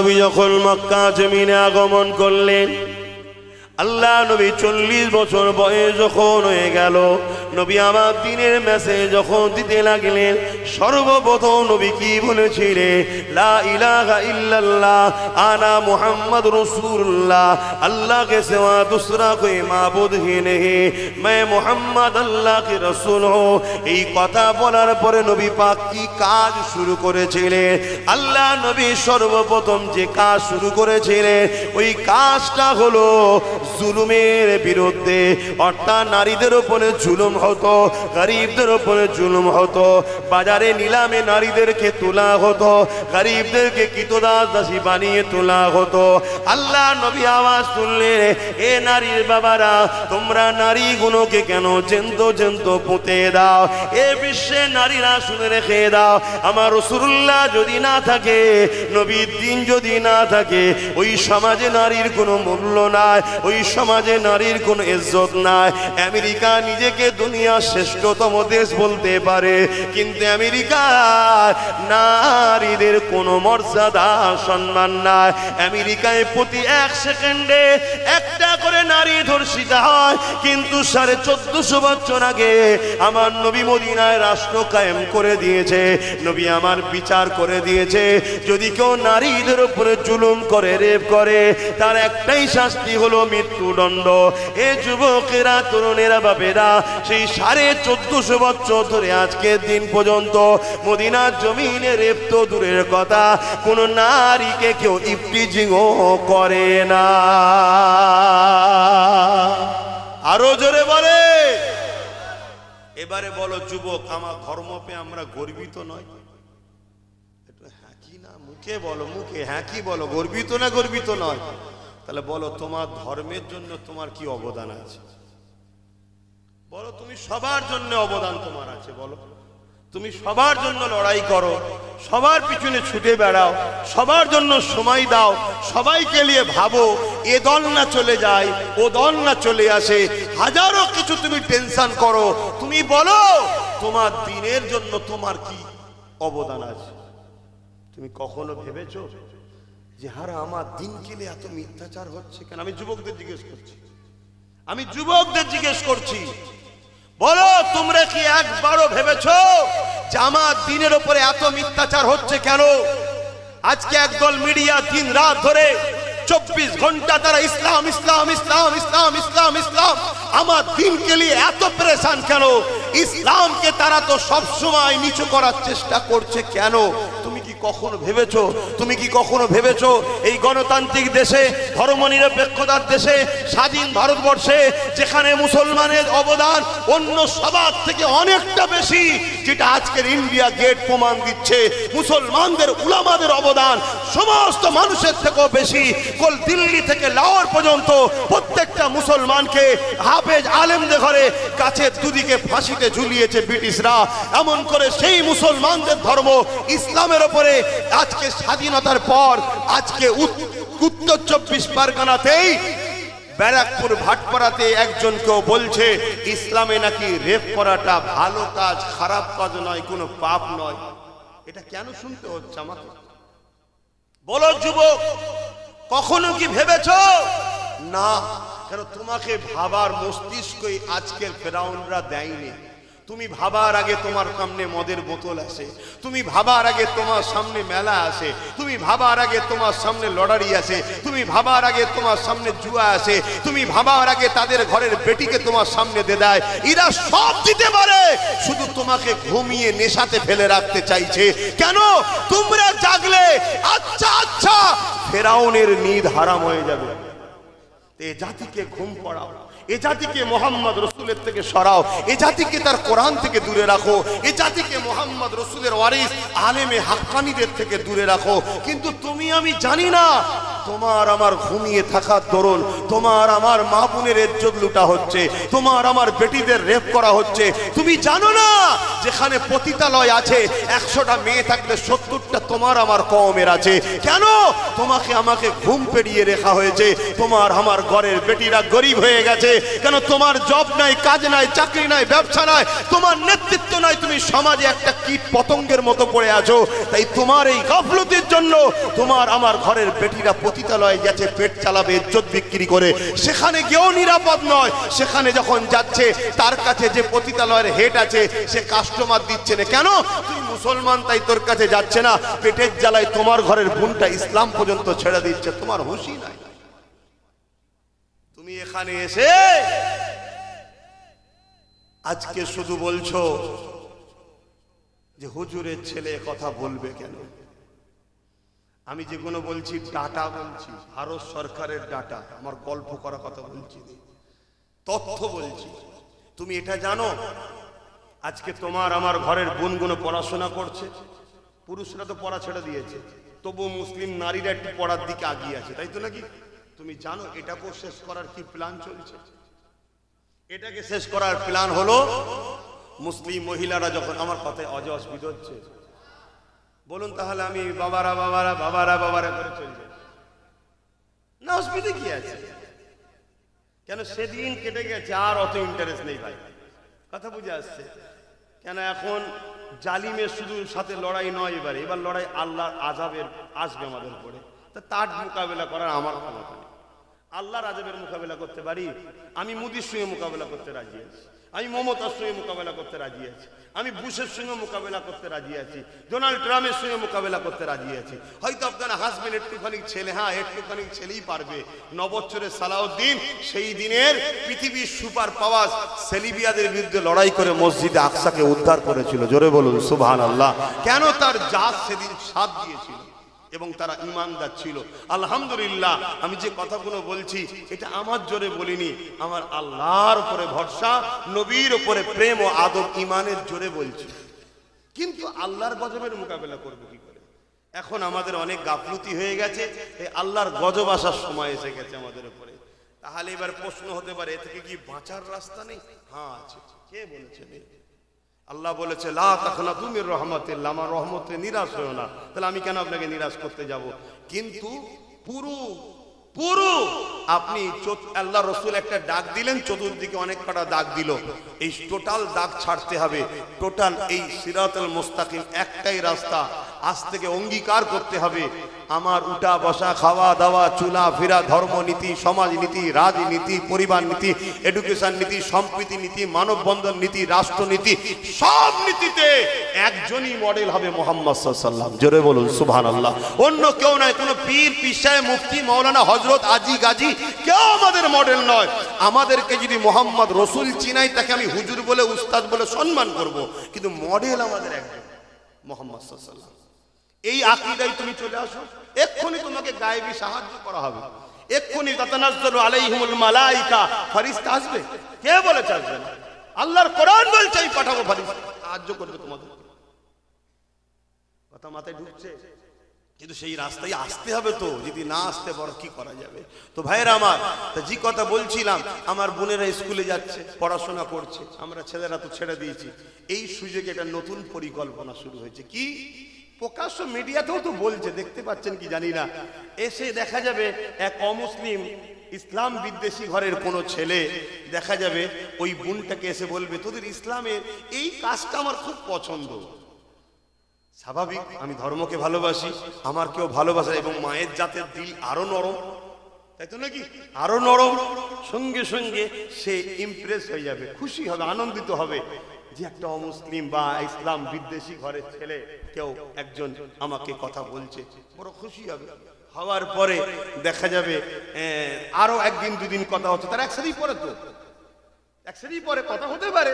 নবী যখন মক্কা জমিনে আগমন করলেন, আল্লাহ নবী 40 বছর বয়স যখন হয়ে গেল, নবী আমার দ্বীনের মেসেজ যখন দিতে লাগলেন, সর্বপ্রথম নবী কি বলেছিলেন? লা ইলাহা ইল্লাল্লাহ আনা মুহাম্মদ রাসূলুল্লাহ, আল্লাহ के सिवा दूसरा कोई माबूद ही नहीं, मैं मोहम्मद अल्लाह के रसूल हूँ। এই কথা বলার পরে নবী পাক কি কাজ শুরু করেছিলেন? আল্লাহ নবী সর্বপ্রথম যে কাজ শুরু করেছিলেন ওই কাজটা হলো জুলুমের বিরুদ্ধে। অর্থাৎ নারীদের উপরে জুলুম হতো, গরিবদের উপরে জুলুম হতো, বাজারে নিলামে নারীদেরকে তোলা হতো, গরিবদেরকে কৃতদাস দাসী বানিয়ে তোলা হতো। আল্লাহ নবী আওয়াজ তুললেন, এ নারীর বাবারা, তোমরা নারীগুলোকে কেন জেন্ত জেন্ত পুঁতে দাও? এ বিশ্বে নারীরা শুনে রেখে দাও, আমার রাসূলুল্লাহ যদি না থাকে, নবীর দ্বীন যদি না থাকে, ওই সমাজে নারীর কোনো মূল্য নাই, ওই সমাজে নারীর কোনো ইজ্জত নাই। আমেরিকা নিজেকে দুনিয়ার শ্রেষ্ঠতম দেশ বলতে পারে, কিন্তু আমেরিকায় নারীদের কোনো মর্যাদা সম্মান নাই। আমেরিকায় প্রতি 1 সেকেন্ডে একটা করে নারী ধর্ষিত হয়, কিন্তু 1450 বছর আগে আমার নবী মদিনায় রাষ্ট্র কায়েম করে দিয়েছে। নবী আমার বিচার করে দিয়েছে, যদি কেউ নারীদের উপরে জুলুম করে, রেপ করে, তার একটাই শাস্তি হলো মৃত্যুদণ্ড। এ যুবকেরা, তরুণেরা, বাপেরা, সেই 1450 বছর ধরে আজকের দিন পর্যন্ত মদিনার জমিনে রেপ তো দূরের কথা, কোন নারীকে কেউ ইফটিজিংও করে না। আরো জোরে বলে। এবারে বলো যুবক, আমার ধর্ম পেয়ে আমরা গর্বিত নয়? একটু হ্যাঁ কি না মুখে বলো, মুখে হ্যাঁ কি বলো, গর্বিত না গর্বিত নয়? তাহলে বলো তোমার ধর্মের জন্য তোমার কি অবদান আছে? বলো তুমি সবার জন্য অবদান তোমার আছে, বলো তুমি সবার জন্য লড়াই করো, সবার পিছনে ছুটে বেড়াও, সবার জন্য সময় দাও, সবাইকে নিয়ে ভাবো, এ দল না চলে যায়, ও দল না চলে আসে, হাজারো কিছু তুমি টেনশন করো। তুমি বলো তোমার দ্বীনের জন্য তোমার কি অবদান আছে? তুমি কখনো ভেবেছো যে হারা আমার দ্বীনকে নিয়ে এত মিথ্যাচার হচ্ছে কেন? আমি যুবকদের জিজ্ঞেস করছি, আমি যুবকদের জিজ্ঞেস করছি, বলো তোমরা কি একবারও ভেবেছো যে আমার দ্বীনের উপরে এত মিথ্যাচার হচ্ছে কেন? আজকে একদল মিডিয়া দিন রাত ধরে 24 ঘন্টা তারা ইসলাম ইসলাম ইসলাম ইসলাম ইসলাম ইসলাম, আমার দ্বীনকে নিয়ে এত পরেশান কেন? ইসলামকে তারা তো সব সময় নিচু করার চেষ্টা করছে কেন? তুমি কি কখনো ভেবেছো? তুমি কি কখনো ভেবেছো এই গণতান্ত্রিক দেশে, ধর্মনিরপেক্ষতার দেশে, স্বাধীন ভারতবর্ষে, যেখানে মুসলমানের অবদান অন্য সবার থেকে অনেকটা বেশি, যেটা আজকের ইন্ডিয়া গেট প্রমাণ দিচ্ছে, মুসলমানদের উলামাদের অবদান সমস্ত মানুষের থেকেও বেশি। কল দিল্লি থেকে লাহোর পর্যন্ত প্রত্যেকটা মুসলমানকে হাফেজ আলেমদের ঘরে গাছের দুদিকে ফাঁসিতে ঝুলিয়েছে ব্রিটিশরা। এমন করে সেই মুসলমানদের ধর্ম ইসলামের উপরে আজকে স্বাধীনতার পর আজকে উত্তর 24 পরগনাতেই ব্যারাকপুর ভাটপাড়াতে একজন কেউ বলছে ইসলামে নাকি রেপ করাটা ভালো কাজ, খারাপ কাজ নয়, কোনো পাপ নয়। এটা কেন শুনতে হচ্ছে আমাকে? বলো যুবক, কখনো কি ভেবেছো? না, কেন তোমাকে ভাবার মস্তিষ্কই আজকের ফেরাউনরা দেয়নি। তুমি ভাবার আগে তোমার সামনে মদের বোতল আসে, তুমি ভাবার আগে তোমার সামনে মেলা আসে, তুমি ভাবার আগে তোমার সামনে লটারি আসে, তুমি ভাবার আগে তোমার সামনে জুয়া আসে, তুমি ভাবার আগে তাদের ঘরের বেটিকে তোমার সামনে দিয়ে দেয়। এরা সব দিতে পারে, শুধু তোমাকে ঘুমিয়ে নেশাতে ফেলে রাখতে চাইছে। কেন? তোমরা জাগলে আচ্ছা আচ্ছা ফেরাউনের নিদ হারাম হয়ে যাবে। এ জাতিকে ঘুম পড়াও, এ জাতিকে মোহাম্মদ রসুলের থেকে সরাও, এ জাতিকে তার কোরআন থেকে দূরে রাখো, এ জাতিকে মোহাম্মদ রসুলের ওয়ারিস আলেমে হাক্কানীদের থেকে দূরে রাখো। কিন্তু তুমি আমি জানি না তোমার আমার ঘুমিয়ে থাকার দরুন তোমার আমার মা বোনের ইজ্জত লুটা হচ্ছে, তোমার আমার বেটিদের রেপ করা হচ্ছে। তুমি জানো না যেখানে পতিতালয় আছে 100টা মেয়ে থাকলে 70টা তোমার আমার কওমের আছে। কেন? তোমাকে আমাকে ঘুম পেড়িয়ে রেখা হয়েছে। তোমার আমার ঘরের বেটিরা গরিব হয়ে গেছে। কেন? তোমার জব নাই, কাজ নাই, চাকরি নাই, ব্যবসা নাই, তোমার নেতৃত্ব নাই, তুমি সমাজে একটা কীট পতঙ্গের মতো পড়ে আছো। তাই তোমার এই গাফলতির জন্য তোমার আমার ঘরের বেটিরা পতিতালয়ে গেছে পেট চালাবে ইজ্জত বিক্রি করে। সেখানে গিয়েও নিরাপদ নয়। সেখানে যখন যাচ্ছে তার কাছে যে পতিতালয়ের হেড আছে সে কাস্টমার দিচ্ছে না। কেন? তুই মুসলমান তাই তোর কাছে যাচ্ছে না। পেটের জ্বালায় তোমার ঘরের বোনটা ইসলাম পর্যন্ত ছেড়ে দিচ্ছে। তোমার হুঁশই নাই। তুমি এখানে এসে আজকে শুধু বলছো যে হুজুরের ছেলে কথা বলবে কেন। আমি যেগুলো বলছি ডাটা বলছি, ভারত সরকারের ডাটা, আমার গল্প করা কথা বলছি, তথ্য বলছি। তুমি এটা জানো আজকে তোমার আমার ঘরের বোনগুলো পড়াশোনা করছে, পুরুষরা তো পড়া ছেড়ে দিয়েছে, তবু মুসলিম নারীরা একটু পড়ার দিকে আগিয়ে আছে, তাই তো নাকি? তুমি জানো এটাকেও শেষ করার কি প্ল্যান চলছে? এটাকে শেষ করার প্ল্যান হলো মুসলিম মহিলারা যখন আমার কথায় অস্বীকার হচ্ছে, বলুন তাহলে আমি বাবারা বাবারা বাবারা বাবারা করে চলছে না, অসুবিধা কি আছে? কেন? সেদিন কেটে গেছে, আর অত ইন্টারেস্ট নেই ভাই। কথা বুঝে আসছে? কেন এখন জালিমের শুধু সাথে লড়াই নয়, এবার লড়াই আল্লাহর আযাবের আসবে আমাদের উপরে। তা তার মোকাবেলা করার আমার ক্ষমতা নেই। আল্লাহর আযাবের মোকাবেলা করতে পারি? আমি মোদির সঙ্গে মোকাবেলা করতে রাজি আছি, আমি মমতার সঙ্গে মোকাবেলা করতে রাজি আছি, আমি বুশের সঙ্গে মোকাবেলা করতে রাজি আছি, ডোনাল্ড ট্রাম্পের সঙ্গে মোকাবেলা করতে রাজি আছি। হয়তো আপনারা হাসবেন একটুখানি ছেলে, হ্যাঁ একটুখানি ছেলেই পারবে। 9 বছরের সালাউদ্দিন সেই দিনের পৃথিবীর সুপার পাওয়ার সেলিবিয়াদের বিরুদ্ধে লড়াই করে মসজিদে আকসাকে উদ্ধার করেছিল। জোরে বলুন সুবহানাল্লাহ। কেন? তার জাত সেদিন সাথ দিয়েছিল এবং তারা ঈমানদার ছিল। আলহামদুলিল্লাহ। আমি যে কথাগুলো বলছি এটা আমার জোরে বলিনি, আমার আল্লাহর উপরে ভরসা, নবীর উপরে প্রেম ও আদব ঈমানের জোরে বলছি। কিন্তু আল্লাহর গজবের মোকাবেলা করব কি করে? এখন আমাদের অনেক গাফলতি হয়ে গেছে। এই আল্লাহর গজব আসার সময় এসে গেছে আমাদের উপরে। তাহলে এবার প্রশ্ন হতে পারে, এ থেকে কি বাঁচার রাস্তা নেই? হ্যাঁ আছে। কে বলেছে নেই? আল্লাহ বলেছে লা তাখনাতু মির রাহমাতিল্লাহ, আমার রহমতে নিরাশ হয়ো না। তাহলে আমি কেন আপনাকে নিরাশ করতে যাব? কিন্তু পুরো আপনি আল্লাহ রসুল একটা ডাক দিলেন, চতুর্দিকে অনেক কটা দাগ দিল। এই টোটাল দাগ ছাড়তে হবে। টোটাল এই সিরাতুল মুস্তাকিম একটাই রাস্তা। আজ থেকে অঙ্গীকার করতে হবে আমার উঠা বসা, খাওয়া দাওয়া, চুলা ফেরা, ধর্মনীতি, সমাজনীতি, রাজনীতি, পরিবার নীতি, এডুকেশন নীতি, সম্প্রীতি নীতি, মানববন্ধন নীতি, রাষ্ট্রনীতি, সব নীতিতে একজনই মডেল হবে মুহাম্মদ সাল্লাল্লাহু আলাইহি ওয়াসাল্লাম। জোরে বলুন সুবহানাল্লাহ। অন্য কেউ নয়, কোনো পীর, পিসায়, মুফতি, মাওলানা, হযরত, আজি, গাজী কেউ আমাদের মডেল নয়। আমাদেরকে যদি মুহাম্মদ রসুল চিনাই, তাকে আমি হুজুর বলে, উস্তাদ বলে সম্মান করব, কিন্তু মডেল আমাদের একজন মুহাম্মদ সাল্লাল্লাহু আলাইহি ওয়াসাল্লাম। এই আকীদায় তুমি চলে আসো, এক্ষুনি তোমাকে গায়েবী সাহায্য করা হবে। এক্ষুনি তাতানাজ্জালু আলাইহিমুল মালায়েকা, ফেরেশতা আসবে। কে বলেছে আসবে না? আল্লাহর কোরআন বলছে আমি পাঠাবো ফেরেশতা, সাহায্য করবে তোমাদের। কথা মাথায় ঢুকছে? কিন্তু সেই রাস্তায় আসতে হবে তো, যদি না আসতে বড় কি করা যাবে? তো ভাইয়েরা আমার, তা যে কথা বলছিলাম, আমার বোনেরা স্কুলে যাচ্ছে, পড়াশোনা করছে, আমরা ছেলেরা তো ছেড়ে দিয়েছি। এই সুযোগে একটা নতুন পরিকল্পনা শুরু হয়েছে। কি? প্রকাশ্য মিডিয়াতেও তো বলছে, দেখতে পাচ্ছেন কি জানি না। এসে দেখা যাবে এক অমুসলিম ইসলাম বিদ্বেষী ঘরের কোনো ছেলে দেখা যাবে ওই বোনটাকে এসে বলবে, তোদের ইসলামের এই কাজটা আমার খুব পছন্দ। স্বাভাবিক, আমি ধর্মকে ভালোবাসি, আমার কেউ ভালোবাসে, এবং মায়ের জাতের দিল আরো নরম, তাই তো নাকি? আরো নরম। সঙ্গে সঙ্গে সে ইমপ্রেস হয়ে যাবে, খুশি হবে, আনন্দিত হবে যে একটা অমুসলিম বা ইসলাম বিদ্বেষী ঘরের ছেলে কেউ একজন আমাকে কথা বলছে, বড় খুশি হবে। হওয়ার পরে দেখা যাবে আরো একদিন দুদিন কথা হচ্ছে, তার একসাথেই পরে, তো একসাথেই পরে কথা হতে পারে,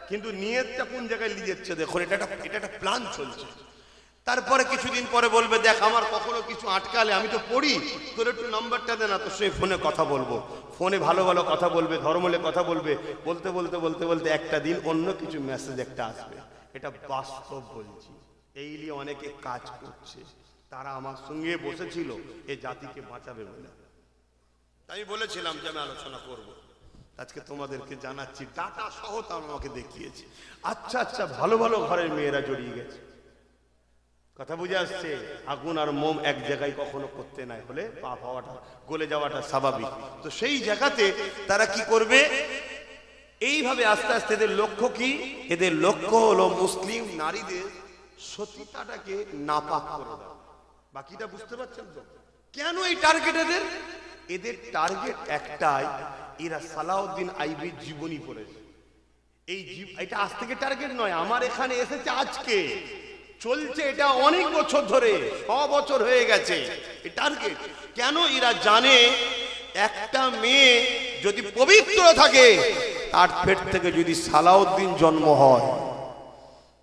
কিন্তু নিয়তটা কোন জায়গায় নিয়ে যাচ্ছে দেখুন, এটা একটা প্ল্যান চলছে। তারপরে কিছুদিন পরে বলবে, দেখ আমার কখনো কিছু আটকালে আমি তো পড়ি, তোর একটু নাম্বারটা দে না, তোর সঙ্গে ফোনে কথা বলবো। ফোনে ভালো ভালো কথা বলবে, ধর্মলে কথা বলবে, বলতে বলতে বলতে বলতে একটা দিন অন্য কিছু মেসেজ একটা আসবে। এটা বাস্তব বলছি, এই নিয়ে অনেকে কাজ করছে। তারা আমার সঙ্গে বসেছিল এ জাতিকে বাঁচাবে বলে। আমি বলেছিলাম যে আমি আলোচনা করব, আজকে তোমাদেরকে জানাচ্ছি ডাটা সহ তারা আমাকে দেখিয়েছে। আচ্ছা আচ্ছা, ভালো ভালো ঘরের মেয়েরা জড়িয়ে গেছে, কথা বুঝে আসছে। আগুন আর মোম এক জায়গায় কখনো করতে নাই, হলে পাপ হওয়াটা গলে যাওয়াটা স্বাভাবিক। তো সেই জায়গাতে তারা কি করবে, এইভাবে আস্তে আস্তে এদের লক্ষ্য কি, এদের লক্ষ্য হলো মুসলিম নারীদের সতীতাটাকে নাপাক করে দেওয়া। বাকিটা বুঝতে পারছেন তো কেন এই টার্গেট এদের? এদের টার্গেট একটাই, এরা সালাউদ্দিন আইবির জীবনী পড়েছে। এটা আজ থেকে টার্গেট নয়, আমার এখানে এসেছে আজকে, চলছে এটা অনেক বছর ধরে, 6 বছর হয়ে গেছে এই টার্গেট। কেন? এরা জানে একটা মেয়ে যদি পবিত্র থাকে, তার পেট থেকে যদি সালাউদ্দিন জন্ম হয়,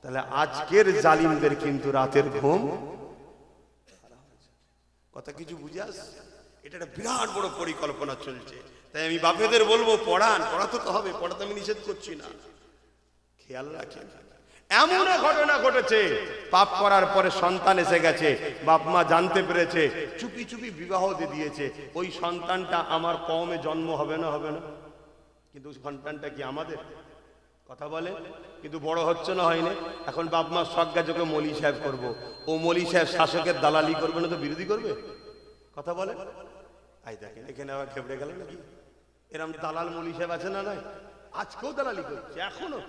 তাহলে আজকের জালিমদের কিন্তু রাতের ঘুম। কথা কিছু বুঝে আসছে? এটা একটা বিরাট বড় পরিকল্পনা চলছে। তাই আমি বাপেদের বলবো, পড়ান, পড়াতে তো হবে, পড়াতে আমি নিষেধ করছি না, খেয়াল রাখেন। এমন ঘটনা ঘটেছে, পাপ করার পরে সন্তান এসে গেছে, বাপ মা জানতে পেরেছে, চুপি চুপি বিবাহ দিয়ে দিয়েছে। ওই সন্তানটা আমার কওমে জন্ম হবে না? হবে না? কিন্তু সন্তানটা কি আমাদের? কথা বলে, কিন্তু বড় হচ্ছে না, হয়নি। এখন বাপ মা সজ্ঞা যোগে মলি সাহেব করবো, ও মলি সাহেব শাসকের দালালি করবে না তো বিরোধী করবে? কথা বলে। আই দেখেন এখানে আবার খেপড়ে গেল নাকি? এরম দালাল মলি সাহেব আছে না? নাই, আজকেও দালালি করছে, এখনো।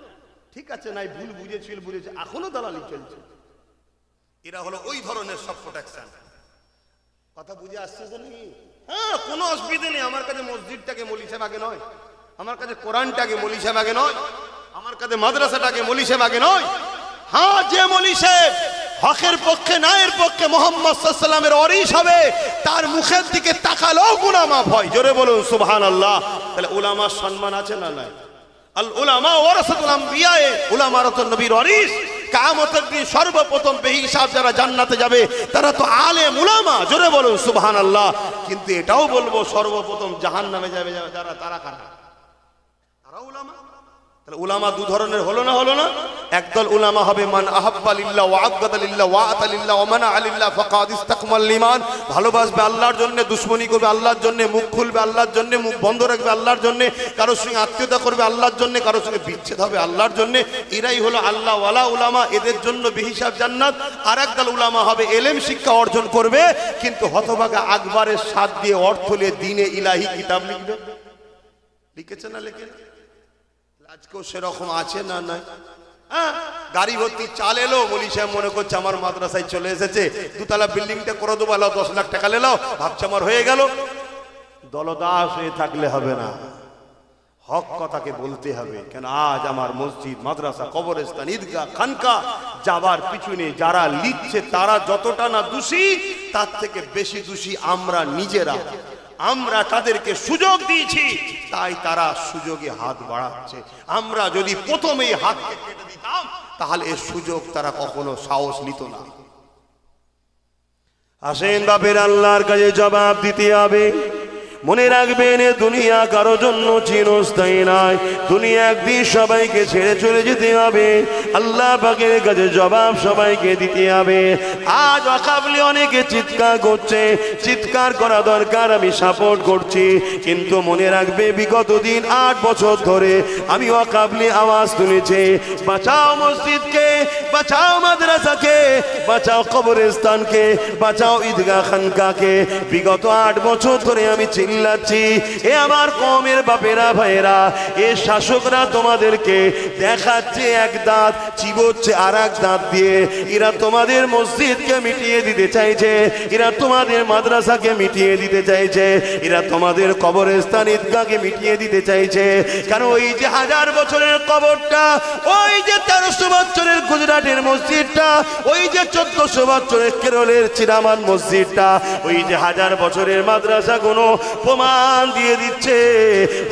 ঠিক আছে, নাই ভুল বুঝেছিল, বুঝেছে, এখনো দালালি চলছে। এরা হলো ওই ধরনের সব প্রোটেকশন। কথা বুঝে আসছে তো নাকি? হ্যাঁ, কোনো অসুবিধা নেই। আমার কাছে মসজিদটাকে মলি সাহেব আগে নয়, আমার কাছে কোরআনটাকে মলি সাহেব আগে নয়, আমার কাছে মাদ্রাসাটাকে মলি সাহেব আগে নয়। হ্যাঁ, যে মলি সাহেব হকের পক্ষে, ন্যায়ের পক্ষে, মুহাম্মদ সাল্লাল্লাহু আলাইহি ওয়াসাল্লামের ওয়ারিস হবে, তার মুখের দিকে তাকালেও গুনাহ মাফ হয়। জোরে বলুন সুবহানাল্লাহ। তাহলে উলামার সম্মান আছে না নাই? আল উলামা ওয়ারাসাতুল আমবিয়া, উলামারা তো নবীর ওয়ারিস। কিয়ামতের দিন সর্বপ্রথম বেহিসাব যারা জান্নাতে যাবে তারা তো আলেম উলামা। জোরে বলুন সুবহানাল্লাহ। কিন্তু এটাও বলবো, সর্বপ্রথম জাহান্নামে যাবে যারা, তারা কারা? তারা উলামা। তাহলে উলামা দু ধরনের হলো না? হলো না? একদল উলামা হবে মান আহাব্বা লিল্লাহ ওয়া আবগাদা লিল্লাহ ওয়া আতা লিল্লাহ ওয়া মানা লিল্লাহ ফাকাদ ইসতাকমাল ঈমান। ভালোবাসবে আল্লাহর জন্য, দুশমনি করবে আল্লাহর জন্য, মুখ খুলবে আল্লাহর জন্য, মুখ বন্ধ রাখবে আল্লাহর জন্য, কারোর সঙ্গে আত্মীয়তা করবে আল্লাহর জন্য, কারোর সঙ্গে বিচ্ছেদ হবে আল্লাহর জন্য। এরাই হলো আল্লাহ ওয়ালা উলামা, এদের জন্য বেহিসাব জান্নাত। আর একদল উলামা হবে এলেম শিক্ষা অর্জন করবে, কিন্তু হতভাগা আকবরের সাথ দিয়ে অর্থ নিয়ে দ্বীনে ইলাহি কিতাব লিখবে। লিখেছে না? লেখে না? আজকেও সেরকম আছে না? নাই। হ্যাঁ, গাড়ি ভর্তি চাল এলো, মলি সাহেব মনে করছে আমার মাদ্রাসায় চলে এসেছে, দুতলা বিল্ডিংটা করে দেবো, 10 লাখ টাকা লেলাও, ভাবছে আমার হয়ে গেল। দলদাস হয়ে থাকলে হবে না, হক কথাকে বলতে হবে। কেন আজ আমার মসজিদ, মাদ্রাসা, কবরস্থান, ঈদগাহ, খানকা যাবার পিছনে যারা লিখছে তারা যতটা না দোষী, তার থেকে বেশি দোষী আমরা নিজেরা। আমরা তাদেরকে সুযোগ দিয়েছি, তাই তারা সুযোগে হাত বাড়াচ্ছে। আমরা যদি প্রথমেই হাতকে কেটে দিতাম, তাহলে এর সুযোগ তারা কখনো সাহস নিত না। আসেন বাপের, আল্লাহর কাছে জবাব দিতে হবে। মনে রাখবেন, দুনিয়া কারো জন্য চিরস্থায়ী নয়। দুনিয়া একদিন সবাইকে ছেড়ে চলে যেতে হবে। আল্লাহ পাকের কাছে জবাব সবাইকে দিতে হবে। আজ ওয়াকাবলি অনেকে চিৎকার করছে, চিৎকার করা দরকার, আমি সাপোর্ট করছি। কিন্তু মনে রাখবে, বিগত দিন 8 বছর ধরে আমি ওয়াকাবলি আওয়াজ তুলেছি, বাঁচাও মসজিদকে, বাঁচাও মাদ্রাসাকে, বাঁচাও কবরস্থানকে, বাঁচাও ঈদগাহ খানকাকে। বিগত 8 বছর ধরে আমি চিল্লাচ্ছি। এ আমার কওমের বাপেরা, ভাইয়েরা, এ শাসকরা তোমাদেরকে দেখাচ্ছে এক দাঁত, চিবোচ্ছে আর এক দাঁত দিয়ে। এরা তোমাদের মসজিদকে মিটিয়ে দিতে চাইছে, এরা তোমাদের মাদ্রাসাকে মিটিয়ে দিতে চাইছে, এরা তোমাদের কবরস্থান, ঈদগাহকে মিটিয়ে দিতে চাইছে। কারণ ওই যে 1000 বছরের কবরটা, ওই যে 1300 বছরের গুজরাটের মসজিদটা, ওই যে 1400 বছরের কেরলের চিরামান মসজিদটা, ওই যে 1000 বছরের মাদ্রাসাগুলো, প্রমাণ দিয়ে দিচ্ছে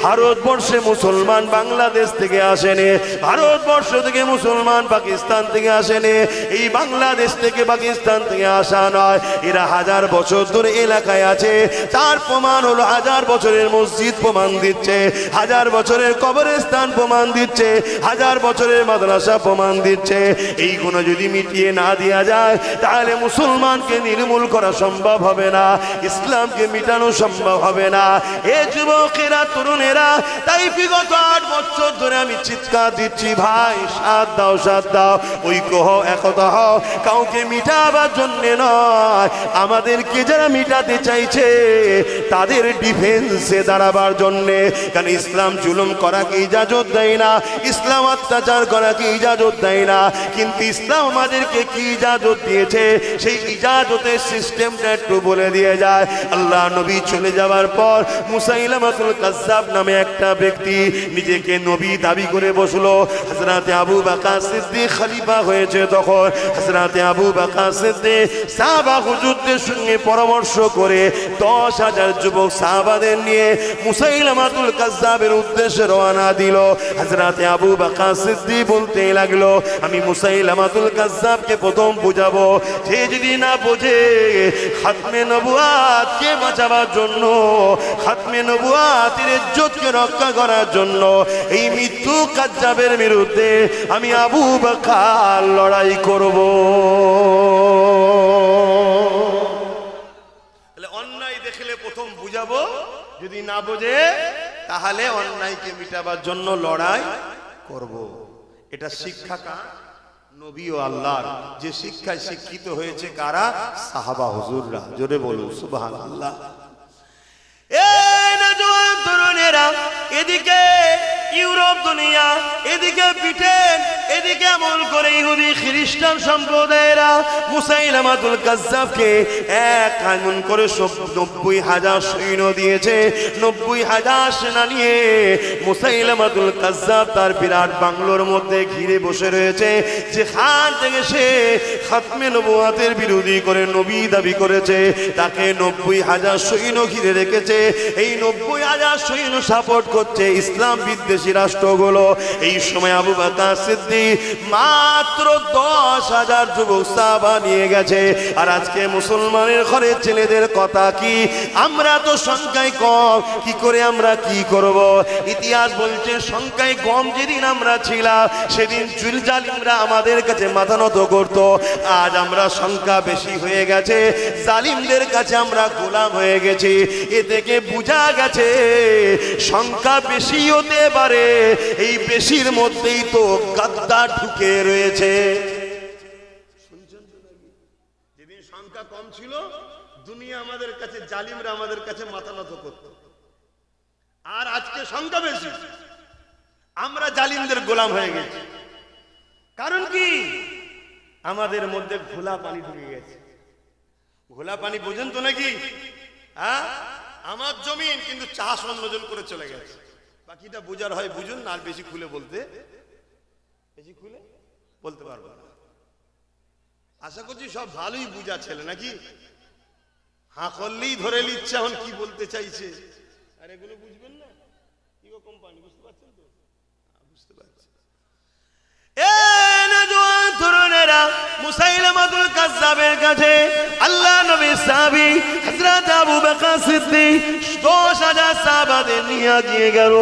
ভারতবর্ষে মুসলমান বাংলাদেশ থেকে আসেনি, ভারতবর্ষ থেকে মুসলমান পাকিস্তান থেকে আসেনি, এই বাংলাদেশ থেকে পাকিস্তান থেকে আসা নয়, এরা হাজার বছর ধরে এলাকায় আছে। তার প্রমাণ হলো হাজার বছরের মসজিদ প্রমাণ দিচ্ছে, হাজার বছরের কবরস্থান প্রমাণ দিচ্ছে, হাজার বছরের মাদ্রাসা প্রমাণ দিচ্ছে। এইগুলো যদি মিটিয়ে না দেওয়া যায় তাহলে মুসলমানকে নির্মূল করা সম্ভব হবে না, ইসলামকে মিটানো সম্ভব হবে না। এ যুবকেরা, তরুণেরা, তাই বিগত 8 বছর ধরে আমি চিৎকার দিচ্ছি, ভাই সাথ দাও, সাথ দাও, ঐক্য হও, একতা হও। কাউকে মিটাবার জন্য নয়, আমাদেরকে যারা মিটাতে চাইছে তাদের ডিফেন্সে দাঁড়াবার জন্যে। কারণ ইসলাম জুলুম করাকে ইজাজত দেয় না, ইসলাম অত্যাচার করাকে ইজাজত দেয় না, কিন্তু ইসলাম আমাদেরকে কি ইজাজত দিয়েছে সেই ইজাজতের সিস্টেমটা একটু বলে দিয়ে যায়। আল্লাহ নবী চলে যাওয়ার পর মুসাইলামাতুল কাজ্জাব নামে একটা ব্যক্তি নিজেকে নবী দাবি করে বসলো। হযরত আবু বকর সিদ্দিক খলিফা হয়েছে তখন হযরত আবু বকর সিদ্দিক সাহাবা হুজুরদের সঙ্গে পরামর্শ করে 10,000 যুবক সাহাবাদের নিয়ে মুসাইলামাতুল কাজ্জাবের উদ্দেশ্যে রওনা দিল। হযরত আবু বকর সিদ্দিক বলতে লাগলো, আমি মুসাইলামাতুল কাজ্জাবকে প্রথম বুঝাবো, যে যদি না বোঝে খাতমে নবুয়াতকে বাঁচাবার জন্য, খাতমে নবুয়াতের ইজ্জতকে রক্ষা করার জন্য এই মৃত্যু কাজ্জাবের বিরুদ্ধে আমি আবু বকর লড়াই করব। অন্যায় দেখলে প্রথম বুঝাবো, যদি না বোঝে তাহলে অন্যায়কে মিটাবার জন্য লড়াই করব। এটা শিক্ষা কার? নবী ও আল্লাহর। যে শিক্ষায় শিক্ষিত হয়েছে কারা? সাহাবা হুজুররা। জোরে বলুন সুবহানাল্লাহ। এই নওজোয়ান তরুণেরা, এদিকে ইউরোপ দুনিয়া, এদিকে ব্রিটেন, এদিকে আমল করে ইহুদি খ্রিস্টান সম্প্রদায়েরা মুসাইলামাতুল কাজ্জাবকে এক আগুন করে 90,000 সৈন্য দিয়েছে। 90,000 সেনা নিয়ে মুসাইলামাতুল কাজ্জাব তার বিরাট বাংলোর মধ্যে ঘিরে বসে রয়েছে। যেখান থেকে সে খাতমে নবুয়াতের বিরোধী করে নবী দাবি করেছে, তাকে 90,000 সৈন্য ঘিরে রেখেছে। এই 90,000 সৈন্য সাপোর্ট করছে ইসলাম বিদ্বেষী রাষ্ট্রগুলো। এই সময় আবু বকর সিদ্দিক মাত্র 10,000 যুবক সাহাবা নিয়ে গেছে। আর আজকে মুসলমানের ঘরের ছেলেদের কথা কি? আমরা তো সংখ্যায় কম, কি করে আমরা কি করব? ইতিহাস বলছে সংখ্যায় কম যেদিন আমরা ছিলাম সেদিন চুল জালিমরা আমাদের কাছে মাথা নত করত। আজ আমরা সংখ্যা বেশি হয়ে গেছে, জালিমদের কাছে আমরা গোলাম হয়ে গেছি। এ থেকে বোঝা গেছে সংখ্যা বেশি হতে পারে, এই বেশির মধ্যেই তো গাদ্দার ঢুকে রয়েছে। যেদিন সংখ্যা কম ছিল দুনিয়া আমাদের কাছে, জালিমরা আমাদের কাছে মাথা নত করত। আর আজকে সংখ্যা বেশি, আমরা জালিমদের গোলাম হয়ে গেছি। কারণ কি? আমাদের মধ্যে ঘোলা পানি ঢুকে গেছে। ঘোলা পানি বোঝেন তো নাকি? হ্যাঁ, আমার জমিন কিন্তু চাষ অন্যজন করে চলে গেছে। বাকিটা বুঝার হয় বুঝুন না, আর বেশি খুলে বলতে পারবো না। আশা করছি সব ভালোই বুঝা ছেলে নাকি? হ্যাঁ করলেই ধরে নিচ্ছে এখন কি বলতে চাইছে। আর এগুলো বুঝবেন না, কি কোম্পানি, বুঝতে পারছেন তো? বুঝতে পারছি। তরুণেরা মুসাইলামাতুল কাজ্জাবের কাছে আল্লাহ নবীর সাহাবী হযরত আবু বকর সিদ্দিক 10,000 সাহাবাদের নিয়ে গিয়ে গেল।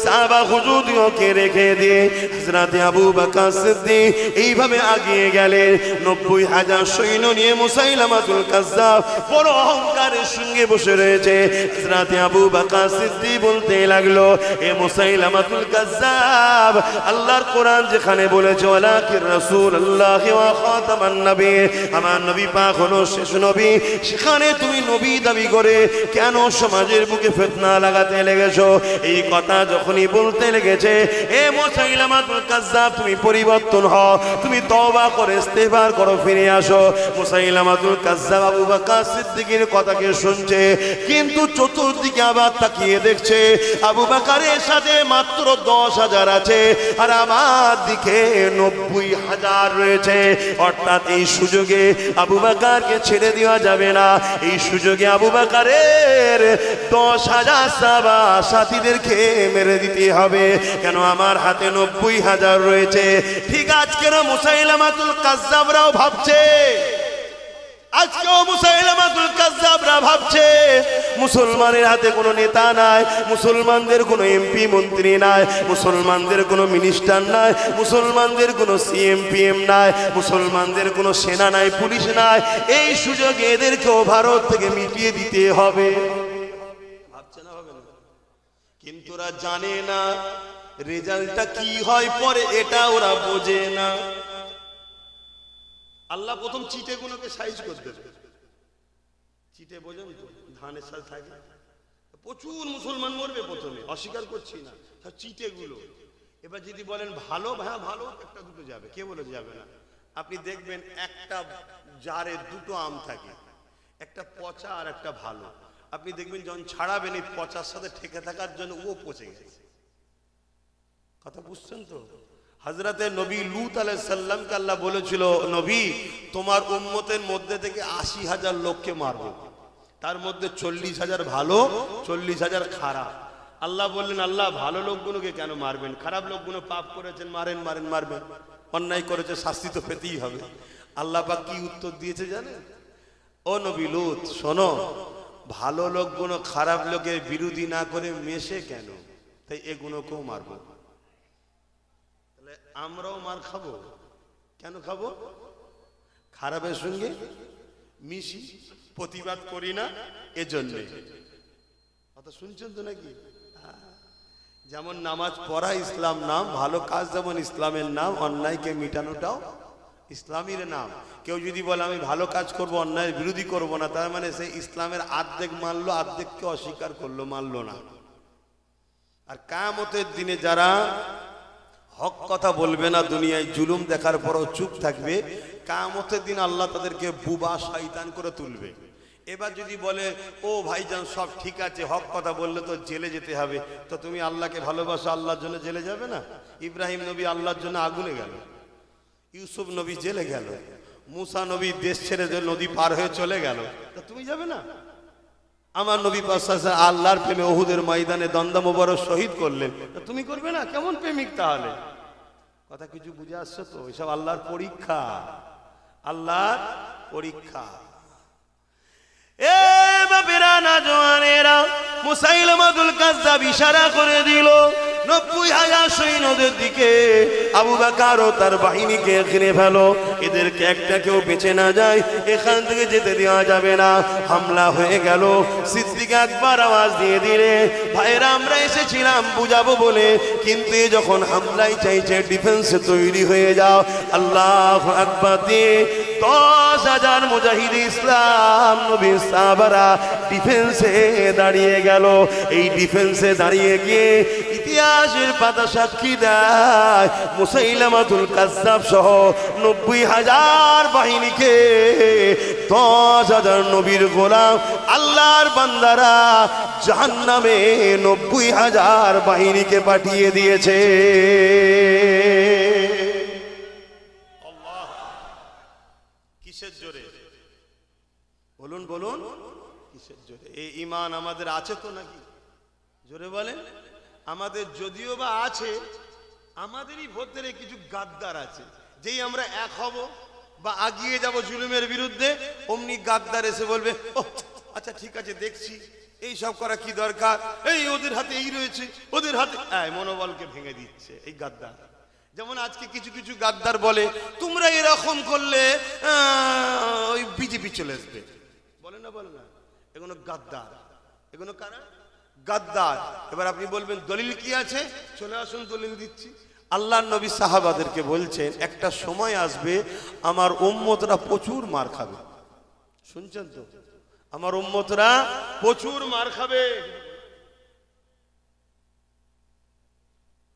সাহাবা হুজুরকে রেখে দিয়ে হযরত আবু বকর সিদ্দিক এইভাবে আগিয়ে গেলেন। 90,000 সৈন্য নিয়ে মুসাইলামাতুল কাজ্জাব বড় অহংকারের সঙ্গে বসে রয়েছে। হযরত আবু বকর সিদ্দিক বলতে লাগলো, এ মুসাইলামাতুল কাজ্জাব, আল্লাহর কোরআন যেখানে বলেছে ওয়ালাকির রাসূলুল্লাহি ওয়া খাতামান নবী, আমার নবী পাক হলো শেষ নবী, সেখানে তুমি নবী দাবি করে কেন সমাজের বুকে ফিতনা লাগাতে লেগেছো? এই কথা যখনই বলতে লেগেছে, এ মুসাইলামাতুল কাজ্জাব, তুমি পরিবর্তন হও, তুমি তওবা করে ইস্তেগফার করো, ফিরে আসো। মুসাইলামাতুল কাজ্জাব আবু বকর সিদ্দিকের কথাকে শুনছে, কিন্তু চতুর্দিকে আবার তাকিয়ে দেখছে আবু বকরের সাথে মাত্র 10,000 আছে, আর আমার দিকে 90,000 রয়েছে। অর্থাৎ এই সুযোগে আবু বকরকে ছেড়ে দেওয়া যাবে না। এই সুযোগে আবু বকরের 10,000 সাহাবা সাথীদেরকে মেরে দিতে হবে। কেন? আমার হাতে 90,000 রয়েছে। ঠিক আজকের মুসাইলামাতুল কাজ্জাবরাও ভাবছে, আজকেও মুসাইলামাতুল কাজ্জাবরা ভাবছে মুসলমানের হাতে কোনো নেতা নাই, মুসলমানদের কোনো এমপি মন্ত্রী নাই, মুসলমানদের কোনো মিনিস্টার নাই, মুসলমানদের কোনো সিএম পিএম নাই, মুসলমানদের কোনো সেনা নাই, পুলিশ নাই। এই সুযোগে এদেরকেও ভারত থেকে মিটিয়ে দিতে হবে। ভাবছে না? হবে না? কিন্তু ওরা জানে না রেজাল্টটা কি হয় পরে, এটা ওরা বোঝে না। আল্লাহ প্রথম চিটেগুলোকে সাইজ করে দেবে। চিটে বোঝেন তো, ধানের সাথে থাকে, প্রচুর মুসলমান মরবে প্রথমে, অস্বীকার করছি না, চিটেগুলো। এবার যদি বলেন ভালো, ভাই ভালো একটা দুটো যাবে, কে বলে যাবে না? আপনি দেখবেন একটা জারে দুটো আম থাকে, একটা পচা আর একটা ভালো। আপনি দেখবেন যখন ছাড়াবেন এই পচার সাথে ঠেকে থাকার জন্য ও পচে গেছে। কথা বুঝছেন তো? হযরতে নবী লূত আলাইহিস সালামকে আল্লাহ বলেছিল, নবী তোমার উম্মতের মধ্যে থেকে 80,000 লোককে মারবো, তার মধ্যে 40,000 ভালো, 40,000 খারাপ। আল্লাহ বললেন, আল্লাহ ভালো লোকগুলোকে কেন মারবেন? খারাপ লোকগুলো পাপ করেছেন, মারেন মারেন মারবেন, অন্যায় করেছে শাস্তি তো পেতেই হবে। আল্লাহ পাক কি উত্তর দিয়েছে জানেন? ও নবী লূত শোনো, ভালো লোকগুলো খারাপ লোকের বিরোধী না করে মেশে কেন, তাই এগুলোকেও মারবো। আমরাও মার খাবো। কেন খাবো? খারাপের সঙ্গে মিশি, প্রতিবাদ করি না, এজন্য। কথা শুনছেন তো নাকি? যেমন নামাজ পড়া ইসলাম নাম, ভালো কাজ যেমন ইসলামের নাম, অন্যায়কে মিটানোটাও ইসলামের নাম। কেউ যদি বলে আমি ভালো কাজ করব, অন্যায়ের বিরোধী করব না, তার মানে সে ইসলামের আর্ধেক মানলো, আর্ধেককে অস্বীকার করলো, মানলো না। আর কিয়ামতের দিনে যারা হক কথা বলবে না, দুনিয়ায় জুলুম দেখার পরও চুপ থাকবে, কিয়ামতের দিন আল্লাহ তাদেরকে বুবা শয়তান করে তুলবে। এবার যদি বলে ও ভাইজান সব ঠিক আছে, হক কথা বললে তো জেলে যেতে হবে, তো তুমি আল্লাহকে ভালোবাসো, আল্লাহর জন্য জেলে যাবে না? ইব্রাহিম নবী আল্লাহর জন্য আগুনে গেল, ইউসুফ নবী জেলে গেল, মুসা নবী দেশ ছেড়ে নদী পার হয়ে চলে গেল, তা তুমি যাবে না? আমার নবী পাক আল্লাহর প্রেমে উহুদের ময়দানে দন্দা মোবারক শহীদ করলেন, তা তুমি করবে না? কেমন প্রেমিক তাহলে? কথা কিছু বুঝে আসছো তো? এসব আল্লাহর পরীক্ষা, আল্লাহর পরীক্ষা। এ বাপেরা না জওয়ানেরা, মুসাইলামাতুল কাজ্জাব ইশারা করে দিল 90,000 সৈন্যদের দিকে, আবু বকর ও তার বাহিনীকে ঘিরে ফেলো, এদেরকে একটা কেউ বেঁচে না যায়, এখান থেকে যেতে দেওয়া যাবে না। হামলা হয়ে গেল। সিদ্দিক আকবর আওয়াজ দিয়ে দিলে, ভাইরা আমরা এসেছিলাম বুঝাবো বলে, কিন্তু যখন হামলাই চাইছে, ডিফেন্সে তৈরি হয়ে যাও। আল্লাহু আকবার দিয়ে 10,000 মুজাহিদ ইসলাম নবীর সাহাবারা ডিফেন্সে দাঁড়িয়ে গেল। এই ডিফেন্সে দাঁড়িয়ে গিয়ে ইতিহাসের পাতা সাক্ষী দেয়, মুসাইলামাতুল কাজ্জাব সহ 90,000 বাহিনীকে 10,000 নবীর গোলাম আল্লাহর বান্দারা জাহান্নামে 90,000 বাহিনীকে পাঠিয়ে দিয়েছে। কিসের জোরে? বলুন বলুন, কিসের জোরে? এই ঈমান আমাদের আছে তো নাকি? জোরে বলেন। আমাদের যদিও বা আছে, আমাদেরই ভেতরে কিছু গাদ্দার আছে। যেই আমরা এক হব বা আগিয়ে যাব জুলুমের বিরুদ্ধে, অমনি গাদ্দার এসে বলবে ও আচ্ছা ঠিক আছে দেখছি, এই সব করা কি দরকার, এই ওদের হাতে এই রয়েছে, ওদের হাতে, মনোবলকে ভেঙে দিচ্ছে এই গাদ্দার। যেমন আজকে কিছু কিছু গাদ্দার বলে তোমরা এরকম করলে ওই বিজেপি চলে আসবে, বলে না বলে না, এগুলো গাদ্দার। এগুলো কারা? গাদ্দার। এবার আপনি বলবেন দলিল কি আছে? চলে আসুন দলিল দিচ্ছি। আল্লাহর নবী সাহাবাদেরকে বলছেন একটা সময় আসবে আমার উম্মতরা প্রচুর মার খাবে। শুনছেন তো? আমার উম্মতরা প্রচুর মার খাবে।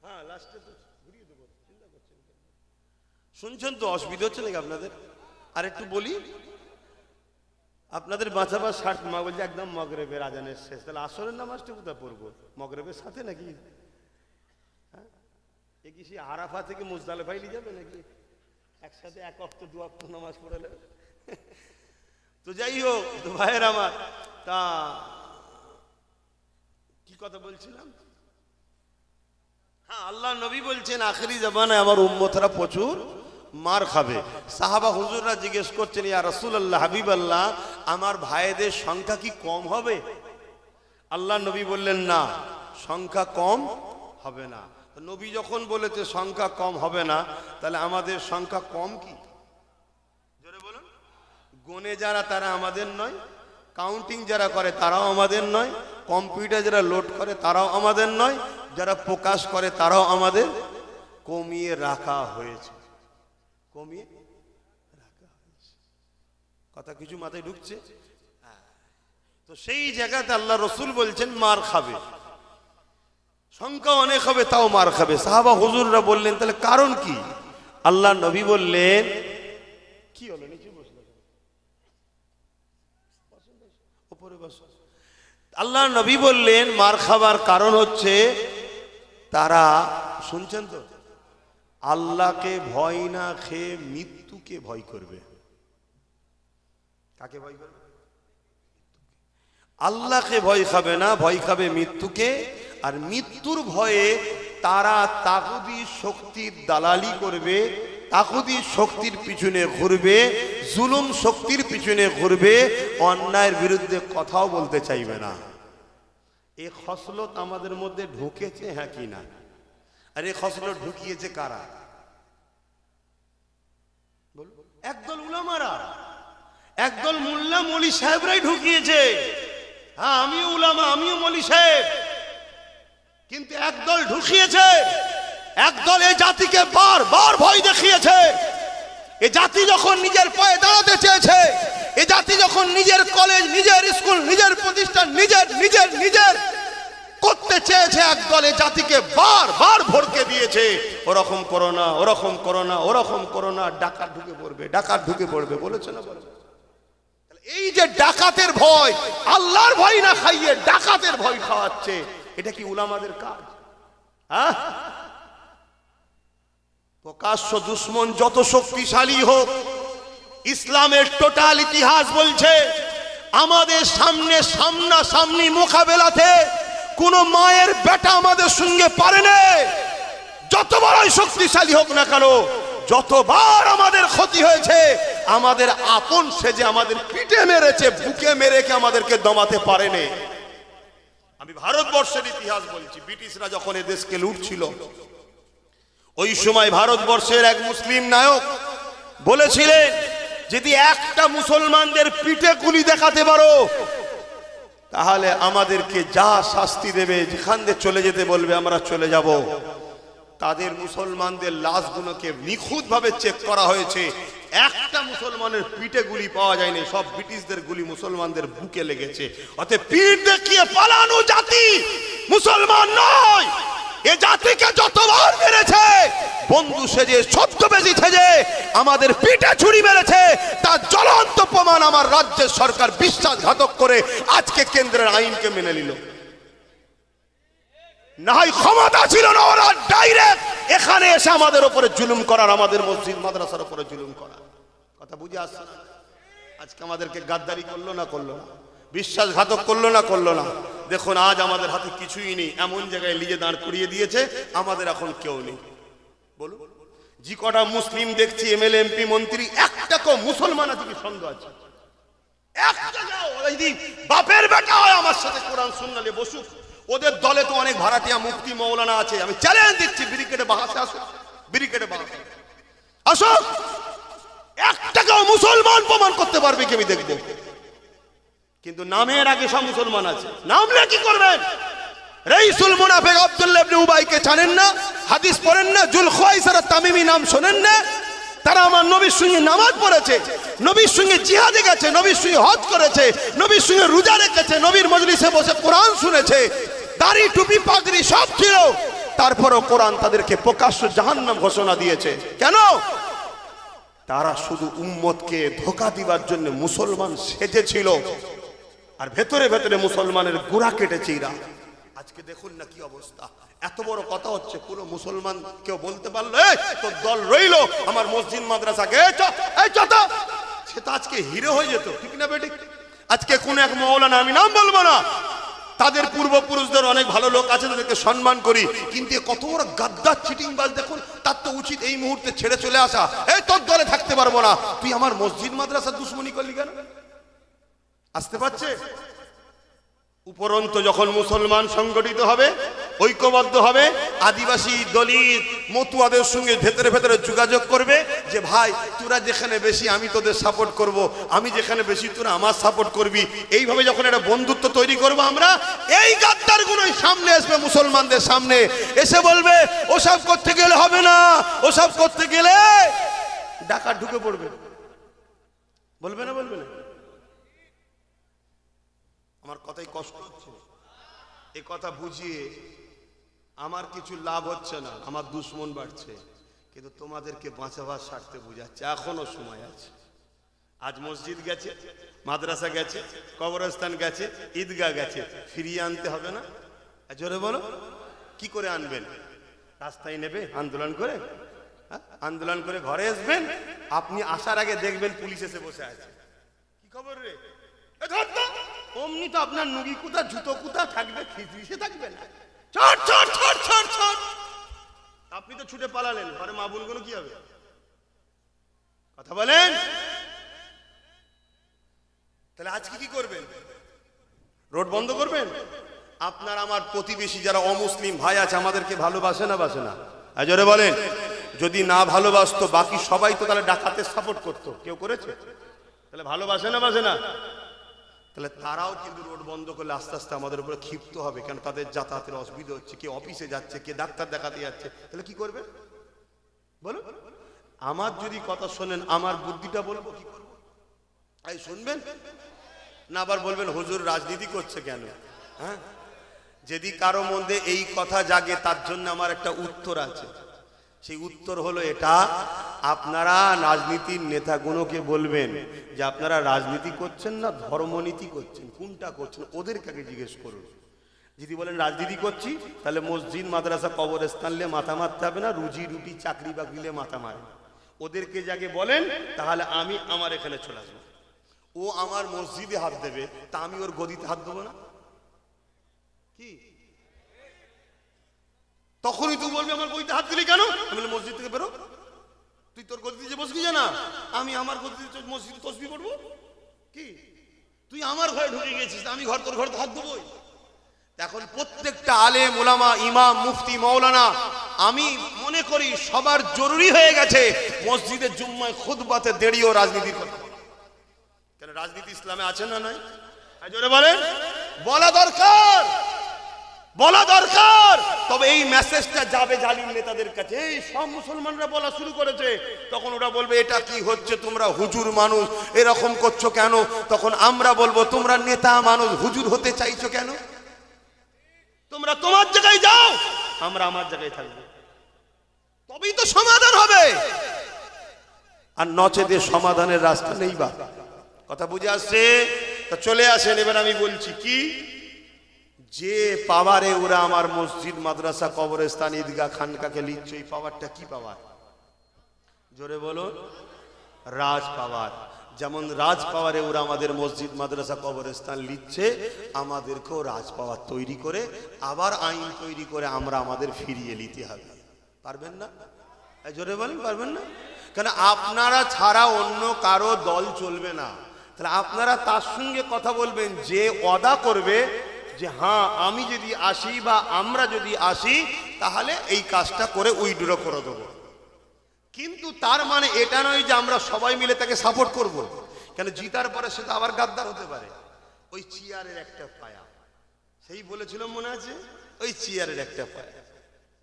হ্যাঁ লাস্টে তো ঘুরিয়ে দেবো, চিন্তা করছেন? শুনছেন তো? অসুবিধা হচ্ছে নাকি আপনাদের? আর একটু বলি, আপনাদের বাঁচাবার 60 মা বলছে একদম মগরেবের আজানের শেষ, তাহলে আসরের নামাজটা কোথায় পড়বো? মগরেবের সাথে নাকি? হ্যাঁ, এ কি সে আরাফা থেকে মুজদালিফায় নিয়ে যাবে নাকি? একসাথে এক ওয়াক্ত দু ওয়াক্ত নামাজ পড়ে নেবে। তো যাই হোক তো ভাইয়ের আমার, তা কি কথা বলছিলাম? হ্যাঁ, আল্লাহ নবী বলছেন আখেরি জামানায় আমার উম্মতরা প্রচুর মার খাবে। সাহাবা হুজুররা জিজ্ঞেস করছেন, ইয়া রাসূলুল্লাহ, হাবিবাল্লাহ, আমার ভাইদের সংখ্যা কি কম হবে? আল্লাহ নবী বললেন, না, সংখ্যা কম হবে না। নবী যখন বলেছে সংখ্যা কম হবে না, তাহলে আমাদের সংখ্যা কম কি? জোরে বলুন। গনে যারা তারা আমাদের নয়, কাউন্টিং যারা করে তারাও আমাদের নয়, কম্পিউটার যারা লোড করে তারাও আমাদের নয়, যারা প্রকাশ করে তারাও আমাদের। কমিয়ে রাখা হয়েছে, কমিয়ে রাখা হয়েছে। কথা কিছু মাথায় ঢুকছে? তো সেই জায়গাতে আল্লাহ রসুল বলছেন মার খাবে, সংখ্যা অনেক হবে তাও মার খাবে। সাহাবা হুজুররা বললেন, তাহলে কারণ কি? আল্লাহ নবী বললেন, কি হলো, নিচে বসলো, উপরে বসো। আল্লাহ নবী বললেন মার খাবার কারণ হচ্ছে তারা, শুনছেন তো, আল্লাহকে ভয় না খেয়ে মৃত্যুকে ভয় করবে। কাকে ভয় করবে? আল্লাহকে ভয় খাবে না, ভয় খাবে মৃত্যুকে। আর মৃত্যুর ভয়ে তারা তাগুদি শক্তির দালালি করবে, তাগুদি শক্তির পিছনে ঘুরবে, জুলুম শক্তির পিছনে ঘুরবে, অন্যায়ের বিরুদ্ধে কথাও বলতে চাইবে না। এই খসলত আমাদের মধ্যে ঢুকেছে, হ্যাঁ কি না? আর এই খসলত ঢুকিয়েছে কারা? একদল উলামারা, একদল মোল্লা মৌলী সাহেবরাই ঢুকিয়েছে। হ্যাঁ, আমিও উলামা, আমিও মৌলী সাহেব, কিন্তু একদল ঢুকিয়েছে, একদল এই জাতিকে বারবার ভয় দেখিয়েছে। এই জাতি যখন নিজের পায়ে দাঁড়াতে চেয়েছে, এই জাতি যখন নিজের কলেজ, নিজের স্কুল, নিজের প্রতিষ্ঠান নিজের নিজের নিজের করতে চেয়েছে, একদল এই জাতিকে বারবার ভড়কে দিয়েছে, ওরকম করো না, ওরকম করো না, ওরকম করো না, ডাকাত ঢুকে পড়বে, ডাকাত ঢুকে পড়বে, বলেছে না? বলে এই যে ডাকাতের ভয়, আল্লাহর ভয় না খাইয়ে ডাকাতের ভয় খাওয়াচ্ছে, এটা কি উলামাদের কাজ? হ্যাঁ, প্রকাশ্য দুশ্মন যত শক্তিশালী হোক, ইসলামের টোটাল ইতিহাস বলছে আমাদের সামনে সামনাসামনি মোকাবেলাতে কোন মায়ের বেটা আমাদের সঙ্গে পারে না। যত বড়ই শক্তিশালী হোক না কেন, যতবার আমাদের ক্ষতি হয়েছে, আমাদের আপন সেজে আমাদের পিঠে মেরেছে, বুকে মেরে কে আমাদেরকে দমাতে পারেনি। আমি ভারতবর্ষের ইতিহাস বলছি। ব্রিটিশরা যখন এ দেশকে লুটছিল, ওই সময় ভারতবর্ষের এক মুসলিম নায়ক বলেছিলেন, যদি একটা মুসলমানদের পিঠে গুলি দেখাতে পারো, তাহলে আমাদেরকে যা শাস্তি দেবে, যেখান দিয়ে চলে যেতে বলবে আমরা চলে যাব। তাদের মুসলমানদের লাশগুলোকে নিখুঁতভাবে চেক করা হয়েছে, একটা মুসলমানের পিঠে গুলি পাওয়া যায়নি, সব ব্রিটিশদের গুলি মুসলমানদের বুকে লেগেছে। অতএব পিঠ দেখিয়ে পালানো জাতি মুসলমান নয়। এ জাতিকে যতবার মেরেছে, বন্ধু সেজে, ছদ্মবেশী সেজে আমাদের পিঠে ছুরি মেরেছে, তার জ্বলন্ত প্রমাণ আমার রাজ্যের সরকার বিশ্বাসঘাতক করে আজকে কেন্দ্রের আইনকে মেনে নিল। না হয় ক্ষমতা ছিল না, ওরা ডাইরেক্ট এখানে এসে আমাদের উপরে জুলুম করার, আমাদের মসজিদ মাদ্রাসার উপরে জুলুম করার। কথা বুঝে আসছে না? আজকে আমাদেরকে গাদ্দারি করলো না করলো না, বিশ্বাসঘাতক করলো না করলো না। দেখুন আজ আমাদের হাতে কিছুই নেই, এমন জায়গায় নিজে দাঁড় করিয়ে দিয়েছে, আমাদের এখন কেউ নেই। বলুন, যে কটা মুসলিম দেখছি এমএলএ এমপি মন্ত্রী, একটা কেউ মুসলমান আছে কি সন্দেহ আছে? একটা যাও, যদি বাপের বেটা হয় আমার সাথে কোরআন শুনলে বসুক। ওদের দলে তো অনেক ভাড়াটিয়া মুফতি মৌলানা আছে, আমি চ্যালেঞ্জ দিচ্ছি, ব্রিকেটে বাহাসে আসো, ব্রিকেটে বাহাসে আসো, একটা কেউ মুসলমান প্রমাণ করতে পারবে কি? আমি দেখবো। কিন্তু নামের আগে সব মুসলমান আছে, নামলে কি করবেন? রাইসুল মুনাফিক আব্দুল্লাহ ইবনে উবাইকে জানেন না? হাদিস পড়েন না? জুলখাইসার তামিমি নাম শোনেন না? তারা আমার নবীর সঙ্গে নামাজ পড়েছে, নবীর সঙ্গে জিহাদে গেছে, নবীর সঙ্গে হজ করেছে, নবীর সঙ্গে রোজা রেখেছে, নবীর মজলিসে বসে কোরআন শুনেছে, দাড়ি টুপি পাগড়ি সব ছিল, তারপরও কোরআন তাদেরকে প্রকাশ্য জাহান্নাম ঘোষণা দিয়েছে। কেন? তারা শুধু উম্মতকে ধোঁকা দিবার জন্য মুসলমান সেজেছিল, আর ভেতরে ভেতরে মুসলমানের গোড়া কেটেছে। আজকে আজকে দেখুন না কি অবস্থা, এত বড় কথা হচ্ছে, কোনো মুসলমান কেউ বলতে পারলো তোর দল রইলো আমার মসজিদ মাদ্রাসাকে, সে তো আজকে হিরো হয়ে যেত, ঠিক না বেটি? আজকে কোন এক মৌলানা, আমি নাম বলবো না, তাদের পূর্বপুরুষদের অনেক ভালো লোক আছে, তাদেরকে সম্মান করি, কিন্তু কত বড় গাদ্দার চিটিংবাজ দেখুন, তার তো উচিত এই মুহূর্তে ছেড়ে চলে আসা। এই তোর দলে থাকতে পারবো না, তুই আমার মসজিদ মাদ্রাসার দুশ্মনী করলি কেন? আসতে পারছে? উপরন্ত যখন মুসলমান সংগঠিত হবে, ঐক্যবদ্ধ হবে, আদিবাসী দলিত মতুয়াদের সঙ্গে ভেতরে ভেতরে যোগাযোগ করবে যে ভাই তোরা যেখানে বেশি আমি তোদের সাপোর্ট করব, আমি যেখানে বেশি তোরা আমার সাপোর্ট করবি, এইভাবে যখন একটা বন্ধুত্ব তৈরি করব আমরা, এই গাদ্দারগুলোই সামনে আসবে, মুসলমানদের সামনে এসে বলবে ওসব করতে গেলে হবে না, ওসব করতে গেলে ডাকাত ঢুকে পড়বে। বলবে না? বলবে না? আমার কথাই কষ্ট হচ্ছে, এ কথা বুঝিয়ে আমার কিছু লাভ হচ্ছে না, আমার দুশ্মন বাড়ছে, কিন্তু তোমাদেরকে বাঁচাবার স্বার্থে বুঝাচ্ছে এখনো সময় আছে। আজ মসজিদ গেছে, মাদ্রাসা গেছে, কবরস্থান গেছে, ঈদগাহ গেছে, ফিরিয়ে আনতে হবে না? জোরে বলো, কি করে আনবেন? রাস্তায় নেবে আন্দোলন করে? আন্দোলন করে ঘরে আসবেন, আপনি আসার আগে দেখবেন পুলিশ এসে বসে আছে, কি খবর রে, অমনি তো আপনার নুগি কুতা জুতো কুতা থাকবে, খিচড়িসে থাকবে না, আপনি তো ছুটে পালালেন, ঘরে মা বোনগুলো কি হবে? কথা বলেন। তাহলে আজকে কি করবেন? রোড বন্ধ করবেন? আপনার আমার প্রতিবেশী যারা অমুসলিম ভাই আছে, আমাদেরকে ভালোবাসে না বাসে না? জোরে বলেন। যদি না ভালোবাসতো বাকি সবাই তো তাহলে ডাকাতের সাপোর্ট করতো, কেউ করেছে? তাহলে ভালোবাসে না বাসে না? তাহলে তারাও কিন্তু রোড বন্ধ করলে আস্তে আস্তে আমাদের উপরে ক্ষিপ্ত হবে, কেন তাদের যাতায়াতের অসুবিধা হচ্ছে, কে অফিসে যাচ্ছে, কে ডাক্তার দেখাতে যাচ্ছে, তাহলে কি করবে বলো? আমার যদি কথা শোনেন, আমার বুদ্ধিটা বলবো, কি করবো? এই শুনবেন না, আবার বলবেন হুজুর রাজনীতি করছে কেন? হ্যাঁ, যদি কারো মধ্যে এই কথা জাগে, তার জন্য আমার একটা উত্তর আছে। সেই উত্তর হলো এটা, আপনারা রাজনীতির নেতাগুলোকে বলবেন যে আপনারা রাজনীতি করছেন না ধর্মনীতি করছেন, কোনটা করছেন? ওদেরকে আগে জিজ্ঞেস করুন। যদি বলেন রাজনীতি করছি, তাহলে মসজিদ মাদ্রাসা কবরস্থান নিয়ে মাথা মারতে হবে না, রুজি রুটি চাকরি বাকরি নিয়ে মাথা মারে। ওদেরকে যাকে বলেন, তাহলে আমি আমার এখানে চলে আসবো, ও আমার মসজিদে হাত দেবে, তা আমি ওর গদিতে হাত দেবো না? কি তখনই তুই বলবি আমার গদিতে হাত দিলি কেন? আমি বলি মসজিদ থেকে বেরো, তুই তোর গদিতে যে বসবি না, আমি আমার গদিতে মসজিদে তসবি পড়বো? কি তুই আমার ঘরে ঢুকে গেছিস, আমি তোর ঘরে হাত দেবো? এখন প্রত্যেকটা আলেম ওলামা, ইমাম, মুফতি, মৌলানা, আমি মনে করি সবার জরুরি হয়ে গেছে মসজিদের জুম্মায় খুতবাতে দেরিও রাজনীতির কথা। কেন রাজনীতি ইসলামে আছে না নাই? জোরে বলেন। বলা দরকার, বলা দরকার। তবে এই মেসেজটা যাবে জালিম নেতাদের কাছে। এই সব মুসলমানরা বলা শুরু করেছে, তখন ওরা বলবে এটা কি হচ্ছে, তোমরা হুজুর মানুষ এরকম করছো কেন? তখন আমরা বলবো তোমরা নেতা মানুষ হুজুর হতে চাইছো কেন? তোমরা তোমার জায়গায় যাও, আমরা আমার জায়গায় থাকবো, তবেই তো সমাধান হবে। আর নচেতে সমাধানের রাস্তা নেই। বা কথা বুঝে আসছে? তা চলে আসেন, এবার আমি বলছি কি, যে পাওয়ারে ওরা আমার মসজিদ মাদ্রাসা কবরস্থান ঈদগাহ খানকাকে লিখছে, এই পাওয়ারটা কি পাওয়ার? জোরে বলো। রাজ পাওয়ার। যেমন রাজ পাওয়ারে ওরা আমাদের মসজিদ মাদ্রাসা কবরস্থান লিখছে, আমাদেরকেও রাজ পাওয়ার তৈরি করে আবার আইন তৈরি করে আমরা আমাদের ফিরিয়ে নিতে হবে। পারবেন না? জোরে বলেন, পারবেন না? কেন আপনারা ছাড়া অন্য কারো দল চলবে না। তাহলে আপনারা তার সঙ্গে কথা বলবেন যে ওয়াদা করবে যে হ্যাঁ আমি যদি আসি বা আমরা যদি আসি তাহলে এই কাজটা করে উইথড্র করে দেবো। কিন্তু তার মানে এটা নয় যে আমরা সবাই মিলে তাকে সাপোর্ট করব। কেন জিতার পরে সেটা আবার গাদ্দার হতে পারে। ওই চেয়ারের একটা পায়া, সেই বলেছিলাম মনে আছে, ওই চেয়ারের একটা পায়া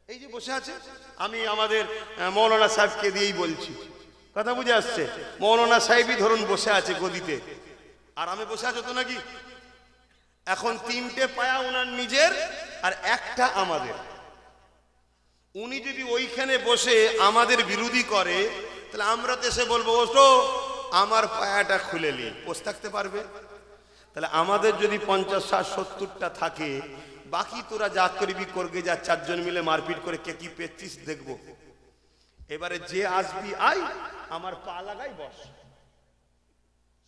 এই যে বসে আছে, আমি আমাদের মৌলানা সাহেবকে দিয়েই বলছি, কথা বুঝে আসছে? মৌলানা সাহেবই ধরুন বসে আছে গদিতে, আর আমি বসে আছো তো নাকি? এখন তিনটে পায়া ওনার নিজের আর একটা আমাদের। উনি যদি ওইখানে বসে আমাদের বিরোধী করে, তাহলে আমরা তো এসে বলবো ওটো আমার পায়াটা খুলে নি, বসে থাকতে পারবে? তাহলে আমাদের যদি 50, 60, 70টা থাকে, বাকি তোরা যা করবি করগে, যা চারজন মিলে মারপিট করে কে কি পেয়েছিস দেখবো। এবারে যে আসবি আই, আমার পা লাগাই বস।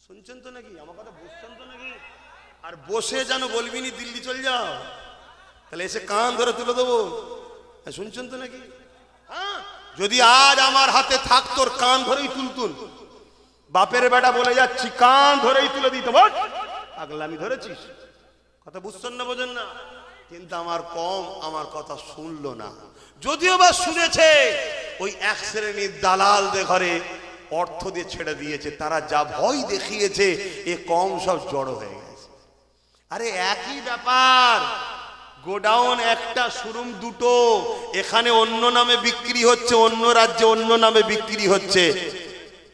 শুনছেন তো নাকি? আমার কথা বুঝছেন তো নাকি? আর বসে যেন বলবি নি দিল্লি চল যাও, তাহলে এসে কান ধরে তুলে দেবো। শুনছেন তো নাকি? হ্যাঁ, যদি আজ আমার হাতে থাকতো কান ধরেই তুলতুন। বাপের বেটা বলে যাচ্ছি, কান ধরেই তুলে দিত। পাগলামি ধরেছিস, কথা বুঝছেন না, বোঝেন না? কিন্তু আমার কম আমার কথা শুনলো না। যদিও বা শুনেছে, ওই এক শ্রেণীর দালালদের ঘরে অর্থ দিয়ে ছেড়ে দিয়েছে। তারা যা ভয় দেখিয়েছে, এ কম সব জড়ো হয়ে গেছে। আরে একই ব্যাপার, গোডাউন একটা, শোরুম দুটো। এখানে অন্য নামে বিক্রি হচ্ছে, অন্য রাজ্যে অন্য নামে বিক্রি হচ্ছে।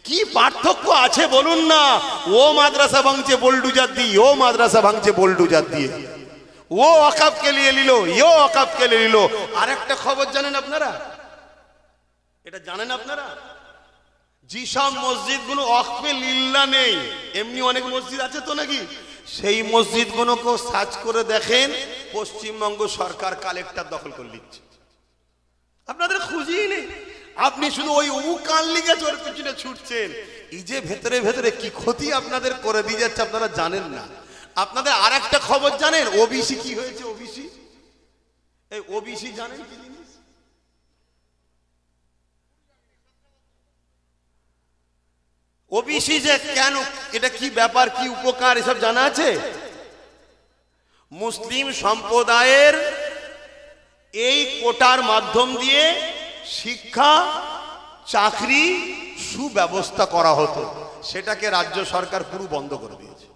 কি পার্থক্য আছে বলুন না? ও মাদ্রাসা ভাঙছে বোল্ডুজার দিয়ে, ও মাদ্রাসা ভাঙছে বোল্ডুজার দিয়ে। ও ওয়াকফকে নিয়ে নিল, ইও ওয়াকফকে নিয়ে নিল। আরেকটা খবর জানেন আপনারা? এটা জানেন আপনারা? যেসব মসজিদগুলো ওয়াকফে লিল্লাহ নেই, এমনি অনেক মসজিদ আছে তো নাকি, সেই মসজিদগুলোকেও সার্চ করে দেখেন, পশ্চিমবঙ্গ সরকার কালেক্টর দখল করে নিচ্ছে। আপনাদের খুঁজেই নেই, আপনি শুধু ওই কান লিগে ওর পিছনে ছুটছেন। এই যে ভেতরে ভেতরে কি ক্ষতি আপনাদের করে দিয়ে যাচ্ছে আপনারা জানেন না। আপনাদের আর একটা খবর জানেন? ওবিসি কি হয়েছে? ওবিসি, এই ওবিসি জানেন কি জিনিস? ওবিসি যে কেন, এটা কি ব্যাপার, কি উপকার, এসব জানা আছে? মুসলিম সম্প্রদায়ের এই কোটার মাধ্যম দিয়ে শিক্ষা, চাকরি, সুব্যবস্থা করা হতো, সেটাকে রাজ্য সরকার পুরো বন্ধ করে দিয়েছে।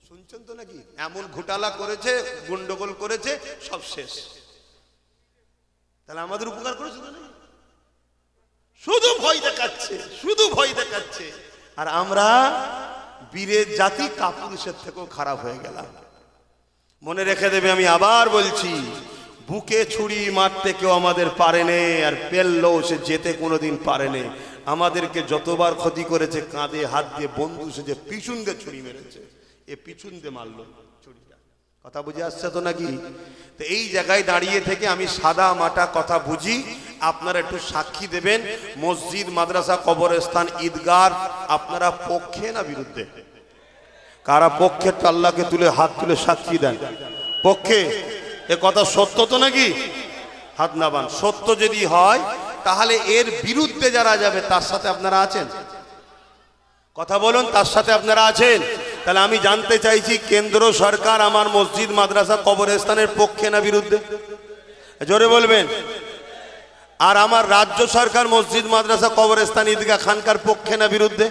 শুনছেন তো নাকি? এমন ঘোটালা করেছে, গন্ডগোল করেছে, সব শেষ। তাহলে আমাদের উপকার করেছে তো নাকি? শুধু ভয় দেখাচ্ছে, শুধু ভয় দেখাচ্ছে। আর আমরা বীরের জাতি কাপুরুষের থেকেও খারাপ হয়ে গেলাম। মনে রেখে দেবে, আমি আবার বলছি, বুকে ছুরি মারতে কেউ আমাদের পারেনি, আর পেললেও সে যেতে কোনোদিন পারেনি। আমাদেরকে যতবার ক্ষতি করেছে, কাঁধে হাত দিয়ে বন্ধু সেজে পিছন দিয়ে ছুরি মেরেছে, এ পিছন দিয়ে মারলো ছুরিটা। কথা বুঝে আসছে তো নাকি? তো এই জায়গায় দাঁড়িয়ে থেকে আমি সাদা মাটা কথা বুঝি, আপনারা একটু সাক্ষী দেবেন। মসজিদ, মাদ্রাসা, কবরস্থান, ঈদগাহ আপনারা পক্ষে না বিরুদ্ধে? কারা পক্ষে? আল্লাহকে তুলে হাত তুলে সাক্ষী দেন। পক্ষে? এ কথা সত্য তো নাকি? হাত না বান। সত্য যদি হয়, তাহলে এর বিরুদ্ধে যারা যাবে তার সাথে আপনারা আছেন? কথা বলুন, তার সাথে আপনারা আছেন? তাহলে আমি জানতে চাইছি, কেন্দ্র সরকার আমার মসজিদ, মাদ্রাসা, কবরস্থানের পক্ষে না বিরুদ্ধে? জোরে বলবেন। আর আমার রাজ্য সরকার মসজিদ, মাদ্রাসা, কবরস্থান, ঈদগাহ, খানকার পক্ষে না বিরুদ্ধে?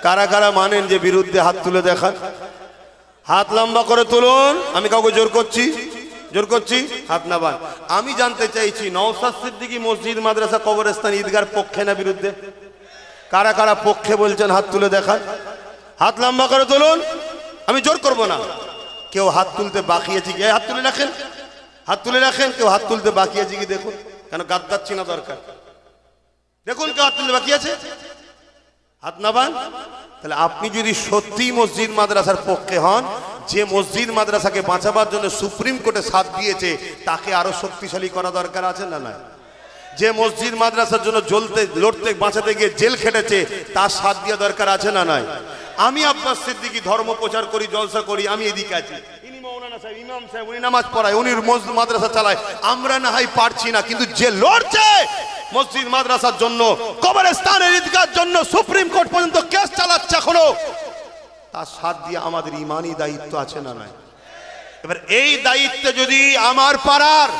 কারা কারা মানেন যে বিরুদ্ধে? হাত তুলে দেখান, হাত লম্বা করে তুলুন। আমি কাউকে জোর করছি? জোর করছি? হাত না বান। আমি জানতে চাইছি, নওশাদ সিদ্দিকী মসজিদ, মাদ্রাসা, কবরস্থান, ঈদগাহর পক্ষে না বিরুদ্ধে? কারা কারা পক্ষে বলছেন? হাত তুলে দেখান, হাত লম্বা করে তুলুন। আমি জোর করব না। কেউ হাত তুলতে বাকি আছে কি? হাত তুলে রাখেন, হাত তুলে রাখেন। কেউ হাত তুলতে বাকি আছে কি দেখুন, কেন গাদ্দার চিনা দরকার। দেখুন কেউ হাত তুলতে বাকি আছে, হাত নাবান। তাহলে আপনি যদি সত্যি মসজিদ মাদ্রাসার পক্ষে হন, যে মসজিদ মাদ্রাসাকে বাঁচাবার জন্য সুপ্রিম কোর্টে সাথ দিয়েছে, তাকে আরো শক্তিশালী করা দরকার আছে না? না। যে মসজিদ মাদ্রাসার জন্য জ্বলতে লড়তে বাঁচাতে গিয়ে জেল খেটেছে, তার সাথ দেওয়া দরকার আছে না? নাই। আমি আব্বাস সিদ্দিকী ধর্ম প্রচার করি, জলসা করি, আমি এদিকে আছি। ইনি মৌলানা সাহেব, ইমাম সাহেব, উনি নামাজ পড়ায়, উনি মসজিদ মাদ্রাসা চালায়। আমরা না হয় পারছি না, কিন্তু যে লড়ছে মসজিদ মাদ্রাসার জন্য, কবরস্থানের ঈদগাহর জন্য, সুপ্রিম কোর্ট পর্যন্ত কেস চালাচ্ছে এখনো, তার সাথ দিয়ে আমাদের ইমানি দায়িত্ব আছে না? নাই। এবার এই দায়িত্বে যদি আমার পাড়ার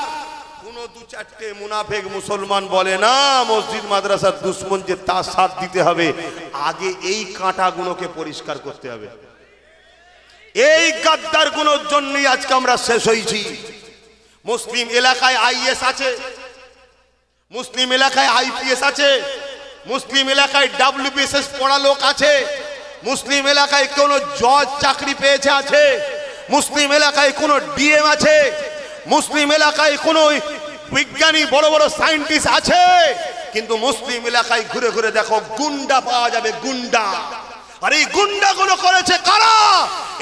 কোনো দু চারটে মুনাফেক মুসলমান বলে না মসজিদ মাদ্রাসার দুশ্মন, যে তার সাথ দিতে হবে, আগে এই কাঁটাগুলোকে পরিষ্কার করতে হবে। এই গাদ্দার গুলোর জন্যই আজকে আমরা শেষ হয়েছি। মুসলিম এলাকায় আইএস আছে, মুসলিম এলাকায় আইপিএস আছে, মুসলিম এলাকায় ডাব্লিউবিএসএস পড়া লোক আছে, মুসলিম এলাকায় কোন জজ চাকরি পেয়েছে আছে, মুসলিম এলাকায় কোন ডিএম আছে, মুসলিম এলাকায় কোন বিজ্ঞানী বড় বড় সায়েন্টিস্ট আছে। কিন্তু মুসলিম এলাকায় ঘুরে ঘুরে দেখো গুন্ডা পাওয়া যাবে, গুন্ডা। আর এই গুন্ডাগুলো করেছে কারা?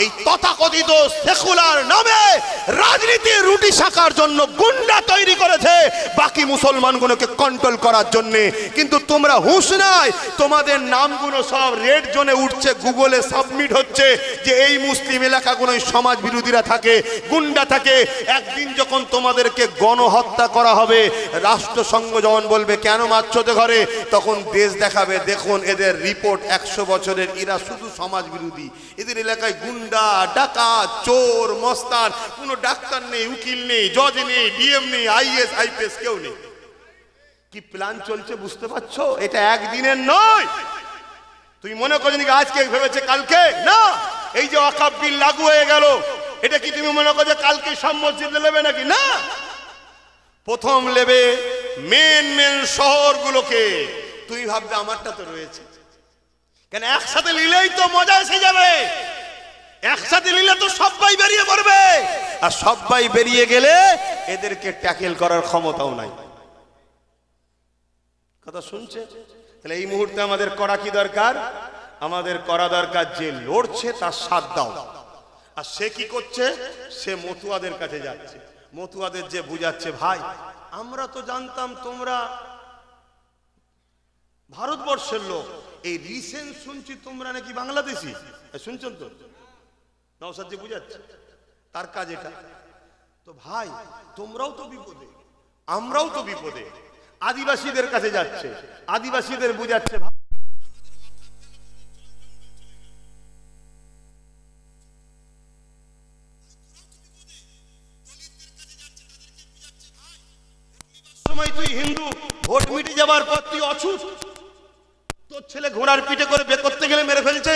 এই তথাকথিত সেকুলার নামে রাজনীতির রুটি শাকার জন্য গুন্ডা তৈরি করেছে বাকি মুসলমানগুলোকে কন্ট্রোল করার জন্য। কিন্তু তোমরা হুঁশ নাই, তোমাদের নামগুলো সব রেড জোনে উঠছে, গুগলে সাবমিট হচ্ছে যে এই মুসলিম এলাকাগুলোয় সমাজ বিরোধীরা থাকে, গুন্ডা থাকে। একদিন যখন তোমাদেরকে গণহত্যা করা হবে, রাষ্ট্রসংঘ যখন বলবে কেন মারছো তো ঘরে, তখন দেশ দেখাবে দেখুন এদের রিপোর্ট 100 বছরের, এরা শুধু সমাজ বিরোধী, এদের এলাকায় গুন্ডা ডাকাত চোর মস্তান, কোনো ডাক্তার নেই, উকিল নেই, জজ নেই, ডিএম নেই, আইএস আইপিএস কেউ নেই। কি প্ল্যান চলছে বুঝতে পারছো? এটা একদিনের নয়। তুই মনে করছিস নাকি আজকে ভেবেছে কালকে? না, এই যে ওয়াকফ বিল লাগু হয়ে গেল, এটা কি তুমি মনে করছো কালকে সব মসজিদে নেবে নাকি? না, প্রথম নেবে মেন শহরগুলোকে। তুই ভাববে আমারটা তো রয়েছে, কেন একসাথে নিলেই তো মজা এসে যাবে, একসাথে নিলে তো সবাই বেরিয়ে পড়বে, আর সবাই বেরিয়ে গেলে এদেরকে ট্যাকেল করার ক্ষমতাও নাই। কথা শুনছে? তাহলে এই মুহূর্তে আমাদের করা কি দরকার? আমাদের করা দরকার যে লড়ছে তার সাথ দাও। আর সে কি করছে? সে মতুয়াদের কাছে যাচ্ছে, মতুয়াদের যে বুঝাচ্ছে ভাই আমরা তো জানতাম তোমরা ভারতবর্ষের লোক, এই রিসেন্ট শুনছি তোমরা নাকি বাংলাদেশি। শুনছেন তো? নওশাদ জি বুঝাচ্ছে, তার কাজ এটা। তো ভাই তোমরাও তো বিপদে, আমরাও তো বিপদে। আদিবাসীদের কাছে যাচ্ছে, আদিবাসীদের বুঝাচ্ছে সময় তুই হিন্দু, ভোট মিটে যাবার পর তুই অছুত, তোর ছেলে ঘোড়ার পিঠে করে বে করতে গেলে মেরে ফেলছে,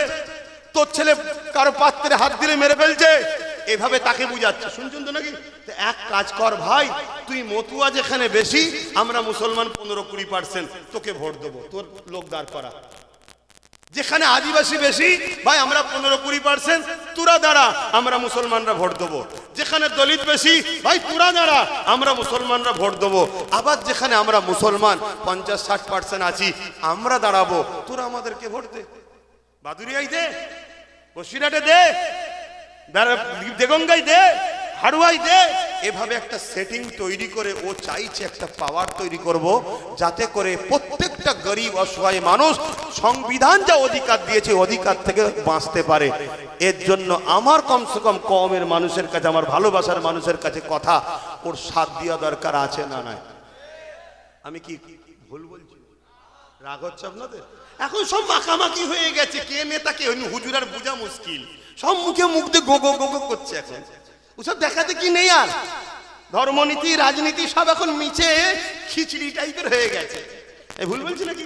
তোর ছেলে কারো পাত্রে হাত দিলে মেরে ফেলছে, এভাবে তাকে বুঝাচ্ছে। শুনছেন তো নাকি? এক কাজ কর ভাই, তুই মতুয়া যেখানে বেশি, আমরা মুসলমান 15-20%, তোকে ভোট দেবো, তোর লোক দাঁড় করা। যেখানে আদিবাসী বেশি, ভাই আমরা 15-20%, তোরা দাঁড়া, আমরা মুসলমানরা ভোট দেবো। যেখানে দলিত বেশি, ভাই তোরা দাঁড়া, আমরা মুসলমানরা ভোট দেবো। আবার যেখানে আমরা মুসলমান 50-60% আছি, আমরা দাঁড়াবো, তোরা আমাদেরকে ভোট দে। বাদুরিয়ায় দে, বসিরহাটে দে, দেগঙ্গায় দে, হাড়ুয়াই দে। এভাবে একটা সেটিং তৈরি করে ও চাইছে একটা পাওয়ার তৈরি করব, যাতে করে প্রত্যেকটা গরিব অসহায় মানুষ সংবিধান যা অধিকার দিয়েছে অধিকার থেকে বাঁচতে পারে। এর জন্য আমার কমসে কম কমের মানুষের কাছে, আমার ভালোবাসার মানুষের কাছে কথা, ওর সাথ দেওয়া দরকার আছে না নাই? আমি কি ভুল বলছি? রাগ হচ্ছে আপনাদের? এখন সব মাখামাখি হয়ে গেছে, কে নেতা কে হুজুর আর বোঝা মুশকিল, সব মুখে মুখ দিয়ে গো গো গো করছে। এখন ওসব দেখাতে কি নেই আর, ধর্মনীতি রাজনীতি সব এখন মিছে খিচড়ি টাইপের হয়ে গেছে। এই ভুল বলছি নাকি?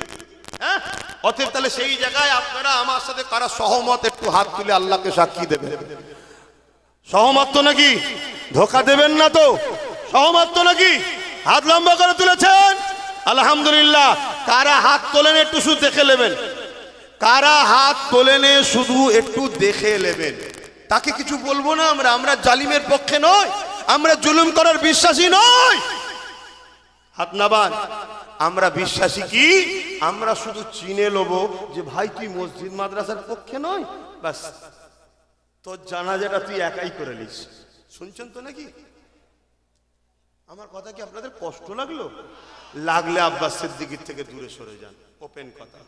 হ্যাঁ, অতএব তাহলে সেই জায়গায় আপনারা আমার সাথে কারা সহমত একটু হাত তুলে আল্লাহকে সাক্ষী দেবেন। সহমত তো নাকি? ধোকা দেবেন না তো? সহমত তো নাকি? হাত লম্বা করে তুলেছেন, আলহামদুলিল্লাহ। কারা হাত তোলেন একটু শুধু দেখে নেবেন, কারা হাত তোলেন শুধু একটু দেখে নেবেন। তাকে কিছু বলবো না আমরা, আমরা জালিমের পক্ষে নয়, আমরা জুলুম করার বিশ্বাসী নয়। হাত নাবান, আমরা বিশ্বাসী কি? আমরা শুধু চিনে নেব যে ভাই তুই মসজিদ মাদ্রাসার পক্ষে নয়, বাস তোর জানাজাটা তুই একাই করে নিস। শুনছেন তো নাকি? আমার কথা কি আপনাদের কষ্ট লাগলো? লাগলে আব্বাস সিদ্দিকীর থেকে দূরে সরে যান। ওপেন কথা,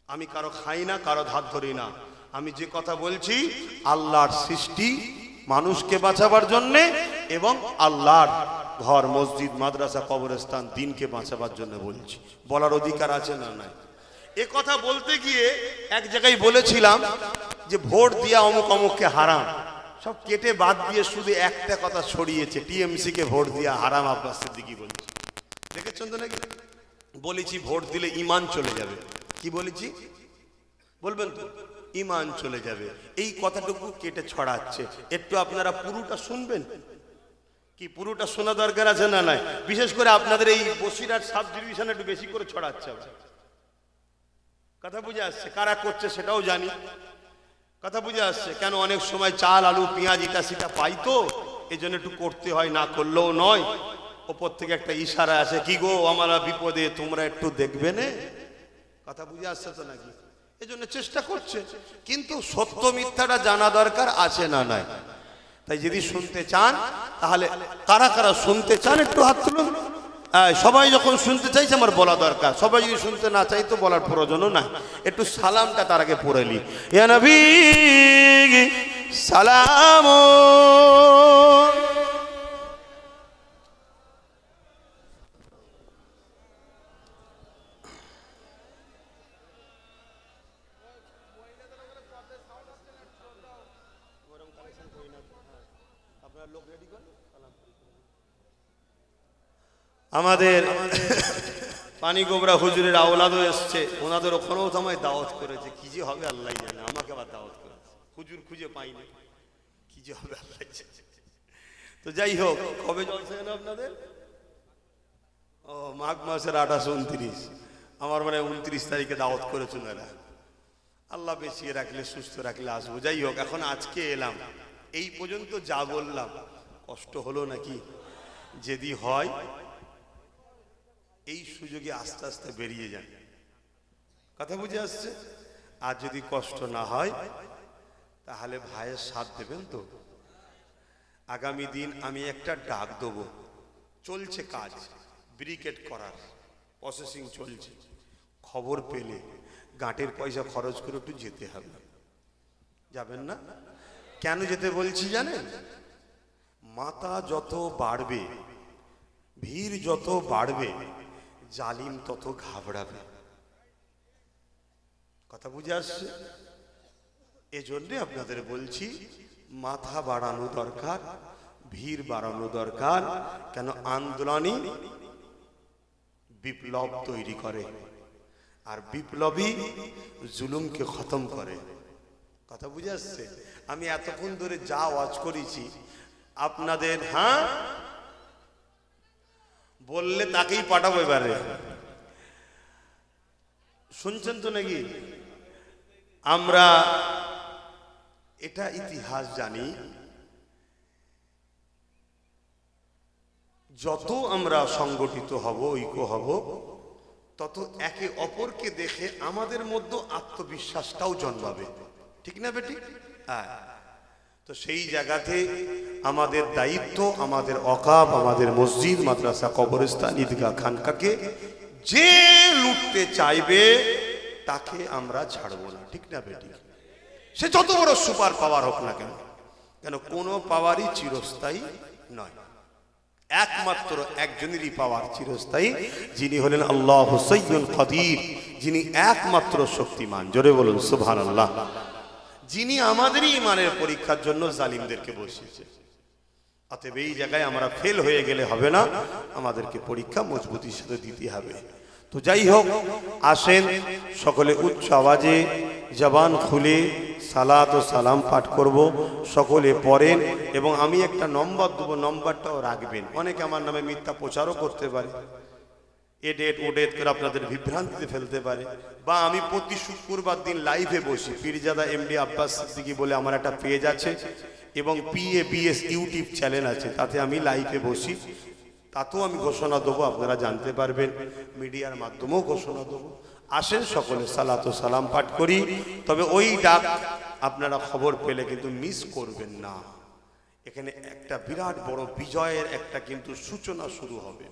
আমি কারো খাই না, কারো ধার ধরি না। আমি যে কথা বলছি আল্লাহর সৃষ্টি মানুষকে বাঁচাবার জন্য এবং আল্লাহর ঘর মসজিদ মাদ্রাসা কবরস্থান দিনকে বাঁচাবার জন্য বলছি। বলার অধিকার আছে না নাই? এ কথা বলতে গিয়ে এক জায়গায় বলেছিলাম যে ভোট দিয়া অমুক অমুককে হারাম, সব কেটে বাদ দিয়ে শুধু একটা কথা ছড়িয়েছে, টিএমসি কে ভোট দিয়া হারাম আব্বাস সিদ্দিকী বলছে। দেখেছেন তো নাকি? বলেছি ভোট দিলে ইমান চলে যাবে। কি বলেছি বলবেন তো? ইমান চলে যাবে। এই কথাটুকু কেটে ছড়াচ্ছে। একটু আপনারা পুরোটা শুনবেন কি? পুরোটা শোনা দরকার আছে না নাই? বিশেষ করে আপনাদের এই বসিরহাট সাব ডিভিশনে একটু বেশি করে ছড়াচ্ছে। কথা বুঝে আসছে? কারা করছে সেটাও জানি। কথা বুঝে আসছে? কেন অনেক সময় চাল আলু পেঁয়াজ ইটা সেটা পাই, তো এই জন্য একটু করতে হয়, না করলেও নয়। ওপর থেকে একটা ইশারা আছে, কি গো আমরা বিপদে, তোমরা একটু দেখবে না। কথা বুঝে আসছে তো নাকি? এজন্য চেষ্টা করছে, কিন্তু সত্য মিথ্যাটা জানা দরকার আছে না নাই? তাই যদি শুনতে চান তাহলে কারা কারা শুনতে চান একটু হাত তুলুন। সবাই যখন শুনতে চাইছে আমার বলা দরকার, সবাই যদি শুনতে না চাই তো বলার প্রয়োজনও নাই। একটু সালামটা তার আগে পড়ে নি, ইয়া নবী সালাম। আমাদের পানি গোবরা হুজুরের আওলাদও এসছে, ওনাদের ওখানেও তো আমায় দাওয়াত করেছে, কি যে হবে আল্লাহ জানে। আমাকে আবার দাওয়াত করেছে, হুজুর খুঁজে পাইনি, কি যে হবে আল্লাহ জানে। তো যাই হোক, কবে জলসা যেন আপনাদের? ও মাঘ মাসের 28, 29, আমার মানে 29 তারিখে দাওয়াত করেছেন এরা। আল্লাহ বেঁচিয়ে রাখলে, সুস্থ রাখলে আসবো। যাই হোক, এখন আজকে এলাম, এই পর্যন্ত যা বললাম কষ্ট হলো নাকি? যদি হয় এই সুযোগে আস্তে আস্তে বেরিয়ে যান, কথা বুঝে আসছে? আর যদি কষ্ট না হয় তাহলে ভাইয়ের সাথ দেবেন তো? আগামী দিন আমি একটা ডাক দেবো, চলছে কাজ ব্রিকেট করার, প্রসেসিং চলছে। খবর পেলে গাঁটের পয়সা খরচ করে একটু যেতে হবে। যাবেন না? কেন যেতে বলছি জানেন? মাথা যত বাড়বে, ভিড় যত বাড়বে, জালিম তত ঘাবড়াবে। কথা বুঝে আসছে? এজন্যে আপনাদের বলছি, মাথা বাড়ানো দরকার, ভিড় বাড়ানো দরকার। কেন? আন্দোলনই বিপ্লব তৈরি করে, আর বিপ্লবী জুলুমকে খতম করে। কথা বুঝে আসছে? আমি এতক্ষণ ধরে যা ওয়াজ করেছি আপনাদের, হ্যাঁ বললে তাকেই পাঠাবো এবারে, শুনছেন তো নাকি? আমরা এটা ইতিহাস জানি, যত আমরা সংগঠিত হব, ঐক্য হব, তত একে অপরকে দেখে আমাদের মধ্যে আত্মবিশ্বাসটাও জন্মাবে। ঠিক না বেটি? হ্যাঁ। তো সেই জায়গাতে আমাদের দায়িত্ব, আমাদের অকাব, আমাদের মসজিদ, মাদ্রাসা, কবরস্থান, ঈদগাহ, খানকাকে যে লুটতে চাইবে তাকে আমরা ছাড়বো না। ঠিক না বেটি? সে যত বড় সুপার পাওয়ার হোক না কেন, কেন কোনো পাওয়ারই চিরস্থায়ী নয়। একমাত্র একজনেরই পাওয়ার চিরস্থায়ী, যিনি হলেন আল্লাহ সাইয়্যুল কাদির, যিনি একমাত্র শক্তিমান। জোরে বলুন সুবহানাল্লাহ। যিনি আমাদেরই ইমানের পরীক্ষার জন্য জালিমদেরকে বসিয়েছে। অতএব এই জায়গায় আমরা ফেল হয়ে গেলে হবে না, আমাদেরকে পরীক্ষা মজবুতির সাথে দিতে হবে। তো যাই হোক, আসেন সকলে উচ্চ আওয়াজে জবান খুলে সালাত ও সালাম পাঠ করব, সকলে পড়েন। এবং আমি একটা নম্বর দেবো, নম্বরটাও রাখবেন। অনেকে আমার নামে মিথ্যা প্রচারও করতে পারে, এ ডেট ও ডেট করে আপনাদের বিভ্রান্তিতে ফেলতে পারে। বা আমি প্রতি শুক্রবার দিন লাইভে বসি, পীরজাদা এমডি আব্বাস সিদ্দিকী বলে আমার একটা পেজ আছে, এবং PABS ইউটিউব চ্যানেল আছে, তাতে আমি লাইভে বসি, তাতেও আমি ঘোষণা দেবো, আপনারা জানতে পারবেন। মিডিয়ার মাধ্যমেও ঘোষণা দেবো। আসেন সকলে সালাত ও সালাম পাঠ করি। তবে ওই ডাক আপনারা খবর পেলে কিন্তু মিস করবেন না। এখানে একটা বিরাট বড় বিজয়ের একটা কিন্তু সূচনা শুরু হবে,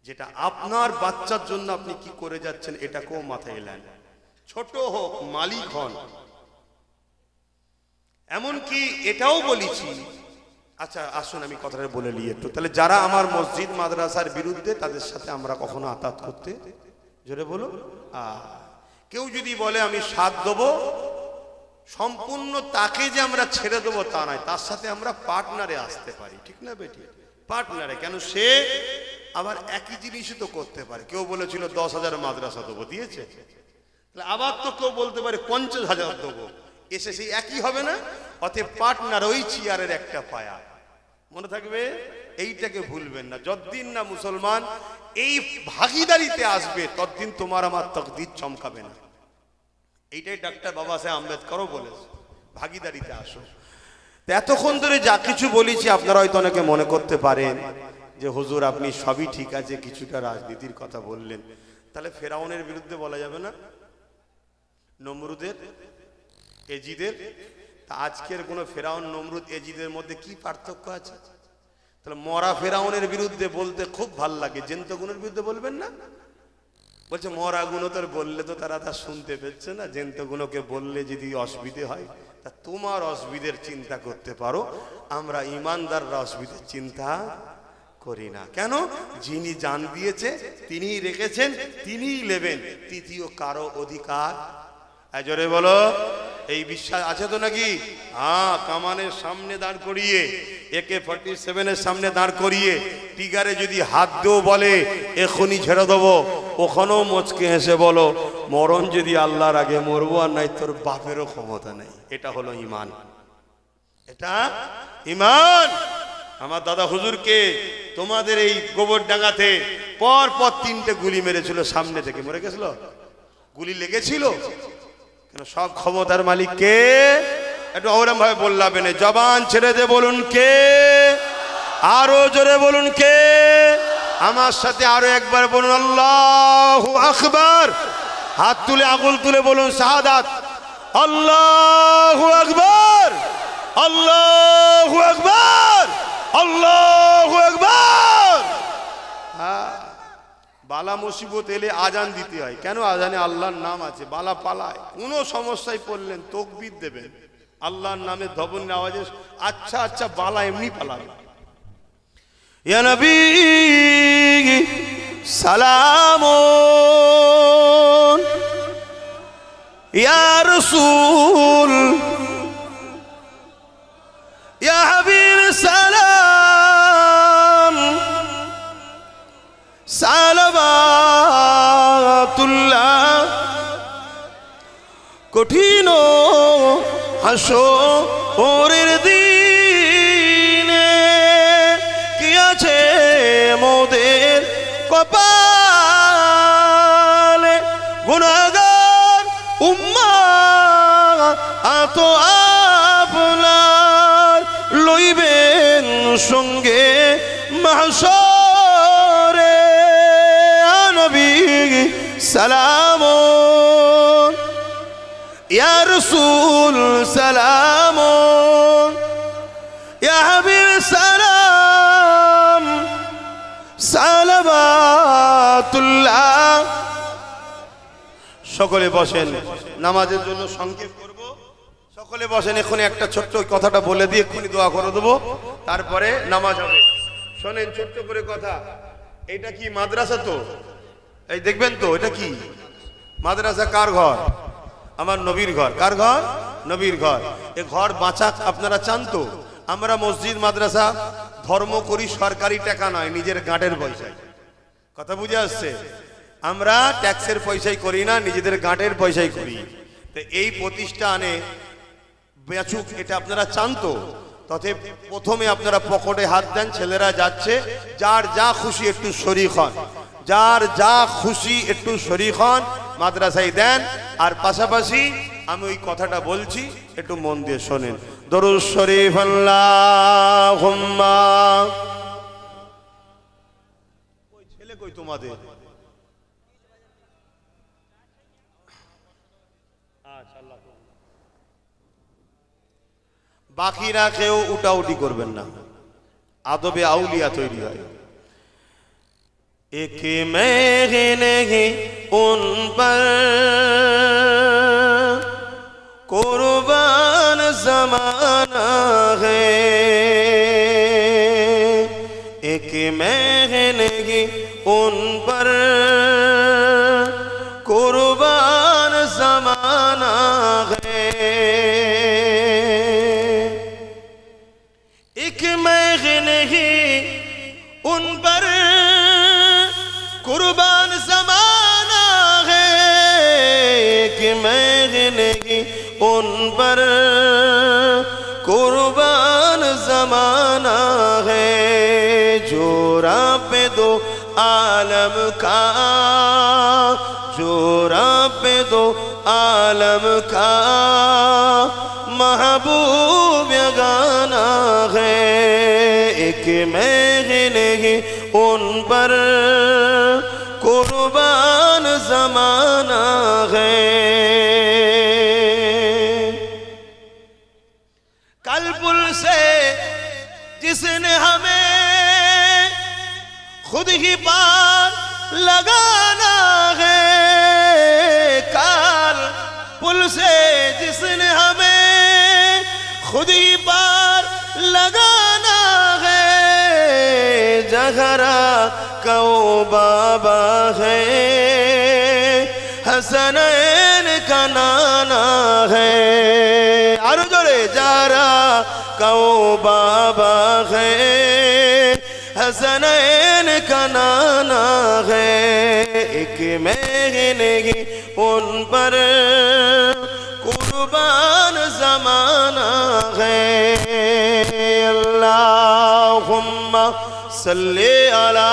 যেটা আপনার বাচ্চার জন্য আপনি কি করে যাচ্ছেন এটাকেও মাথায় এলেন। ছোট হোক, মালিক হন। এমনকি এটাও বলেছি, আচ্ছা আসুন আমি কথাটা বলে নিই একটু। তাহলে যারা আমার মসজিদ মাদ্রাসার বিরুদ্ধে, তাদের সাথে আমরা কখনো আতাত করতে, জোরে বলো, কেউ যদি বলে আমি সাথ দেবো, সম্পূর্ণ তাকে যে আমরা ছেড়ে দেবো তা নয়, তার সাথে আমরা পার্টনারে আসতে পারি। ঠিক না বেটি? পার্টনারে। কেন? সে আবার একই জিনিসই তো করতে পারে। কেউ বলেছিল 10,000 মাদ্রাসা দেবো, দিয়েছে। আবার তো কেউ বলতে পারে 50,000 দেবো, এসে সেই একই হবে না? অতএব পার্টনার ওই চেয়ারের একটা পায়া, মনে থাকবে, এইটাকে ভুলবেন না। যতদিন না মুসলমান এই ভাগিদারিতে আসবে, ততদিন তোমার আমার তকদির চমকাবে না। এইটাই ডাক্তার বাবা সাহেব আম্বেদকরও বলেছে, ভাগিদারিতে আসো। এতক্ষণ ধরে যা কিছু বলেছি আপনারা হয়তো অনেকে মনে করতে পারেন যে হুজুর আপনি সবই ঠিক আছে, কিছুটা রাজনীতির কথা বললেন, তাহলে ফেরাউনের বিরুদ্ধে বলা যাবে না? নমরুদের, এজিদের। তা আজকের কোন ফেরাউন, নমরুদ, এজিদের মধ্যে কি পার্থক্য আছে? তাহলে মরা ফেরাউনের বিরুদ্ধে বলতে খুব ভাল লাগে, জ্যান্ত গুণের বিরুদ্ধে বলবেন না? বলছে মরা গুণো তোর বললে তো তারা তা শুনতে পেচ্ছে না, জ্যান্ত গুণকে বললে যদি অসুবিধে হয়, তা তোমার অসুবিধের চিন্তা করতে পারো, আমরা ইমানদাররা অসুবিধের চিন্তা করি না। কেন? যিনি জান দিয়েছে তিনিই রেখেছেন, তিনিই নেবেন, তৃতীয় কারো অধিকার। জোরে বলো, এই বিশ্বাস আছে তো নাকি? হ্যাঁ, কামানের সামনে দাঁড় করিয়ে, AK-47 এর সামনে দাঁড় করিয়ে টিগারে যদি হাত দেও বলে এখনই ছেড়ে দেবো, ওখানেও মুচকে হেসে বলো মরণ যদি আল্লাহর আগে মরবো, আর নাই তোর বাপেরও ক্ষমতা নেই। এটা হলো ইমান, এটা ইমান। আমার দাদা হুজুরকে তোমাদের এই গোবরডাঙ্গাতে পর পর 3টে গুলি মেরেছিল, সামনে থেকে মরে গেছিল, গুলি লেগেছিল। কেন? সব ক্ষমতার মালিক কে? একটু ওরম ভাবে বললাম না, জবান ছেড়ে দে বলুন কে, আরো জোরে বলুন কে, আমার সাথে আরো একবার বলুন আল্লাহু আকবার। হাত তুলে আঙুল তুলে বলুন শাহাদাত, আল্লাহু আকবার, আল্লাহু আকবার, আল্লাহু আকবার। হ্যাঁ, বালা মুসিবত এলে আজান দিতে হয়। কেন? আজানে আল্লাহর নাম আছে। বালা পালায়, কোনো সমস্যায় পড়লেন তাকবীর দেবেন, আল্লাহর নামে ধবনের আওয়াজে আচ্ছা আচ্ছা বালা এমনি পালাবে। ইয়া নবী সালামুন, ইয়া রাসূল, ইয়া হাবিব সালাম, সালাওয়াতুল্লাহ। কঠিন হাসরের দিনে কি আছে মোদের কপালে, গুনাহগার উম্মাহ তো আপনার লইবেন সঙ্গে মাহশরে। নবী সালামুন, ইয়া রাসূল সালামুন, ইয়া হাবিব সালাম, সালাওয়াতুল্লাহ। সকলে বসেন, নামাজের জন্য সংক্ষেপ করব। সকলে বসেন, এখন একটা ছোট্ট কথাটা বলে দিয়ে এক্ষুনি দোয়া করে দেবো, তারপরে নামাজ হবে। শোনেন ছোট্ট করে কথা। এটা কি মাদ্রাসা? তো এই দেখবেন তো, এটা কি মাদ্রাসা? কার ঘর? আমার নবীর ঘর। কার ঘর? নবীর ঘর। এ ঘর বাঁচাক আপনারা চান তো? আমরা মসজিদ মাদ্রাসা ধর্ম করি সরকারি টাকা নয়, নিজের গাঁটের পয়সায়। কথা বুঝে আসছে? আমরা ট্যাক্সের পয়সায় করি না, নিজেদের গাঁটের পয়সায় করি। তো এই প্রতিষ্ঠানে বেচুক, এটা আপনারা চান তো? তবে প্রথমে আপনারা পকেটে হাত দেন, ছেলেরা যাচ্ছে, যার যা খুশি একটু শরীক হন, যার যা খুশি একটু শরীক হন, মাদ্রাসায় দেন। আর পাশাপাশি আমি ওই কথাটা বলছি, একটু মন দিয়ে শোনেন। দরুদ শরীফ আল্লাহুম্মা। ওই ছেলে কই তোমাদের? বাকিরা কেউ উঠাউটি করবেন না, আদবে আউলিয়া তৈরি হয়। एक मैं नहीं उन पर कुर्बान ज़माना है, एक मैं नहीं उन पर कुर्बान ज़माना है, एक मैं नहीं उन पर कुर्बान ज़माना है, कि मैं नहीं उन पर कुर्बान ज़माना है, जो रब दो आलम का, जो रब दो आलम का महबूब गाना है, एक मैं नहीं उन पर कुर्बान ज़माना है। जिसने हमें खुद ही पार लगाना है, कार पुल से जिसने हमें खुद ही पार लगाना है, जहरा को बाबा है, हसनैन का नाना है, और जोरे जहरा को बाबा है, हसनैन का नाना है, एक महीने की उन पर कुर्बान ज़माना है। अल्लाहुम्मा सल्ली अला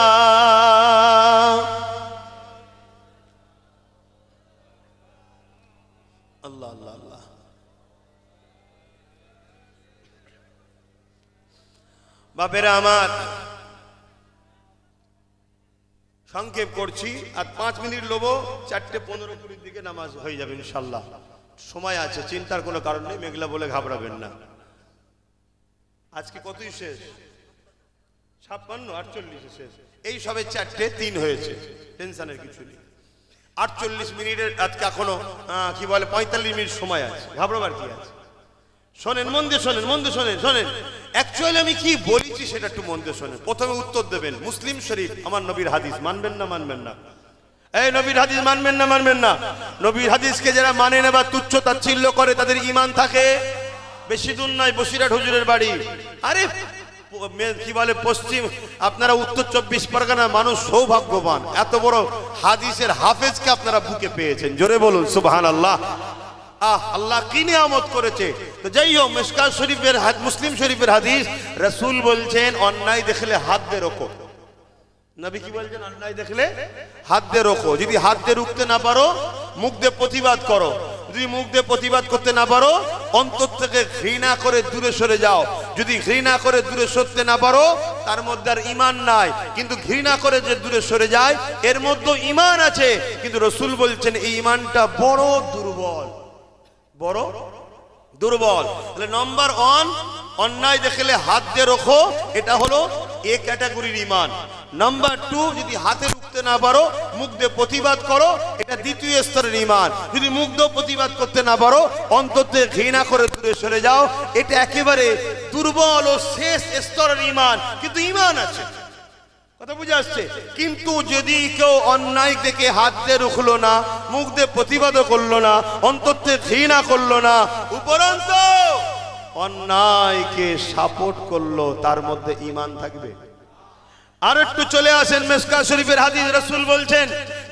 अल्लाह अल्लाह अल्लाह। বাপেরা আমার, সংক্ষেপ করছি, আর 5 মিনিট লোবো, 4:15-20 দিকে নামাজ হয়ে যাবে ইনশাল্লাহ। সময় আছে, চিন্তার কোনো কারণ নেই, মেঘলা বলে ঘাবড়াবেন না। আজকে কতই শেষ? 56, 48 শেষ। এই সবে 4:03 হয়েছে, টেনশনের কিছু নেই। 48 মিনিটের আজকে এখনো কি বলে 45 মিনিট সময় আছে, ঘাবড়াবার কি আছে? শোনেন, মন দিয়ে শোনেন, মন দিয়ে শোনেন, শোনেন। অ্যাকচুয়ালি আমি কি বলেছি সেটা একটু মন দিয়ে শোনেন। প্রথমে উত্তর দেবেন, মুসলিম শরীফ আমার নবীর হাদিস, মানবেন না মানবেন না? এই নবীর হাদিস মানবেন না মানবেন না? নবীর হাদিসকে যারা মানে না বা তুচ্ছ তাচ্ছিল্য করে তাদের ঈমান থাকে। বেশি দূর নয়, বসিরহাট হুজুরের বাড়ি। আরে কি বলে পশ্চিম, আপনারা উত্তর 24 পরগনার মানুষ সৌভাগ্যবান, এত বড় হাদিসের হাফেজকে আপনারা বুকে পেয়েছেন। জোরে বলুন সুবহানাল্লাহ। আল্লাহ কি নিয়ামত করেছে। তো যাই হোক, মিশকাত শরীফের মুসলিম শরীফের হাদিস, রাসূল বলছেন অন্যায় দেখলে হাত দিয়ে রোকো। নবী কি বলছেন? অন্যায় দেখলে হাত দিয়ে রোকো। যদি হাত দিয়ে রুখতে না পারো, মুখ দিয়ে প্রতিবাদ করো। যদি মুখ দিয়ে প্রতিবাদ করতে না পারো, অন্তর থেকে ঘৃণা করে দূরে সরে যাও। যদি ঘৃণা করে দূরে সরতে না পারো, তার মধ্যে আর ঈমান নাই। কিন্তু ঘৃণা করে যে দূরে সরে যায়, এর মধ্যে ঈমান আছে, কিন্তু রাসূল বলছেন এই ঈমানটা বড় দুর্বল, বড় দুর্বল। তাহলে নাম্বার 1, অন্যায় দেখলে হাত দিয়ে রোখো, এটা হলো এ ক্যাটাগরির ঈমান। নাম্বার 2, যদি হাতে রুখতে না পারো, মুখ দিয়ে প্রতিবাদ করো, এটা দ্বিতীয় স্তরের ঈমান। যদি মুখ দিয়ে প্রতিবাদ করতে না পারো, অন্তর থেকে ঘৃণা করে দূরে সরে যাও, এটা একেবারে দুর্বল ও শেষ স্তরের ঈমান, কিন্তু ঈমান আছে। কথা বুঝে আসছে? কিন্তু যদি কেউ অন্যায় দেখে হাত দিয়ে রুখলো না, মুখ দিয়ে প্রতিবাদও করলো না, অন্তর থেকে ঘৃণা করলো না, উপরন্ত অন্যায়কে সাপোর্ট করলো, তার মধ্যে ঈমান থাকবে? আর একটু চলে আসেন মিশকাত শরীফের হাদিস, রাসূল বলছেন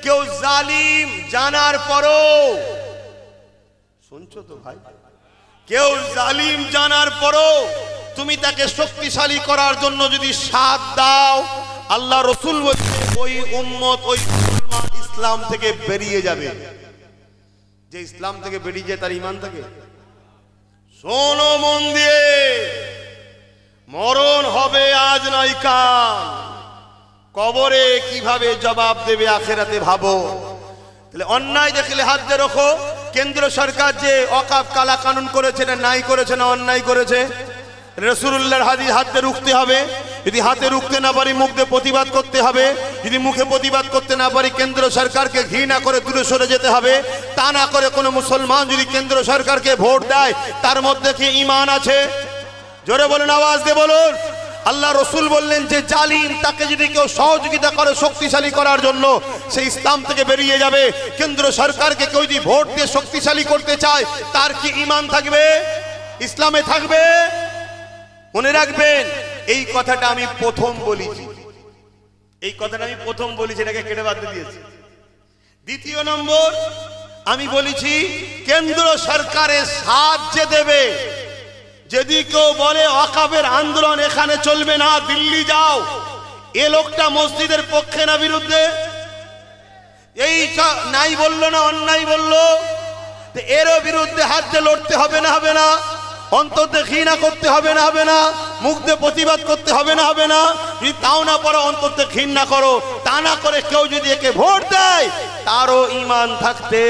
কেউ জালিম জানার পরও, শুনছো তো ভাই, কেউ জালিম জানার পরও তুমি তাকে শক্তিশালী করার জন্য যদি সাথ দাও, আল্লাহ রাসূল বলছেন ওই উম্মত, ওই মুসলমান ইসলাম থেকে বেরিয়ে যাবে। যে ইসলাম থেকে বেরিয়ে যায় তার ঈমান থাকে? শোনো মন দিয়ে, মরণ হবে আজ নয় কাল, কবরে কিভাবে জবাব দেবে আখেরাতে ভাবো। তাহলে অন্যায় দেখলে হাত দিয়ে রাখো। কেন্দ্র সরকার যে ওয়াকফ কালা কানুন করেছে, না নাই করেছে, না অন্যায় করেছে? রাসূলুল্লাহর হাদিস, হাত দিয়ে রুখতে হবে। যদি হাতে রুখতে না পারি, মুখ দিয়ে প্রতিবাদ করতে হবে। যদি মুখে প্রতিবাদ করতে না পারি, কেন্দ্র সরকারকে ঘৃণা করে দূরে সরে যেতে হবে। তা না করে কোনো মুসলমান যদি কেন্দ্র সরকারকে ভোট দেয়, তার মধ্যে কি ঈমান আছে? জোরে বলুন, আওয়াজ দিয়ে বলুন। আল্লাহ রাসূল বললেন যে জালিম, তাকে যদি কেউ সহযোগিতা করে শক্তিশালী করার জন্য, সে ইসলাম থেকে বেরিয়ে যাবে। কেন্দ্র সরকারকে কেউ যদি ভোট দিয়ে শক্তিশালী করতে চায়, তার কি ঈমান থাকবে? ইসলামে থাকবে? মনে রাখবেন, এই কথাটা আমি প্রথম বলেছি, এই কথাটা আমি প্রথম বলেছি, এটাকে কেটে বাদ দিয়েছি। দ্বিতীয় নম্বর, আমি বলেছি কেন্দ্র সরকারের সাহায্য দেবে। যদি কেউ বলে ওয়াকফের আন্দোলন এখানে চলবে না, দিল্লি যাও, এ লোকটা মসজিদের পক্ষে না বিরুদ্ধে? এই নাই বললো না, অন্যায় বললো, এরও বিরুদ্ধে হাত দিয়ে লড়তে হবে না, হবে না? অন্তর দিয়ে ঘৃণা করতে হবে না, হবে না? মুখ দিয়ে প্রতিবাদ করতে হবে না, হবে না? যদি তাও না পারো, অন্তর দিয়ে ঘৃণা করো। তা না করে কেউ যদি একে ভোট দেয়, তারও ঈমান থাকতে।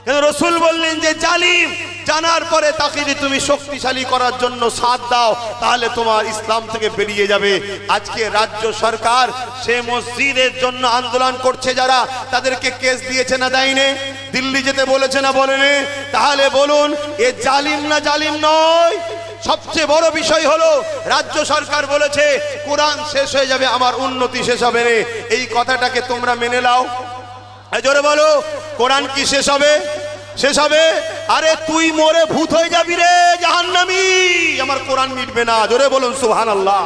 কিন্তু রাসূল বললেন যে জালিম, জানার পরে তাকে যদি তুমি শক্তিশালী করার জন্য সাথ দাও তাহলে তোমার ইসলাম থেকে বেরিয়ে যাবে। আজকে রাজ্য সরকার সে মসজিদের জন্য আন্দোলন করছে যারা, তাদেরকে কেস দিয়েছে না দেয়নি? দিল্লি যেতে বলেছে না বলেনি? তাহলে বলুন এ জালিম না জালিম নয়? সবচেয়ে বড় বিষয় হলো রাজ্য সরকার বলেছে কোরআন শেষ হয়ে যাবে, আমার উন্নতি শেষ হবে না। এই কথাটাকে তোমরা মেনে নাও। জোরে বলো, কোরআন কি শেষ হবে? শেষ হবে? আরে তুই মরে ভূত হয়ে যাবি রে জাহান্নামী, আমার কোরআন মিটবে না। জোরে বলুন সুবহানাল্লাহ।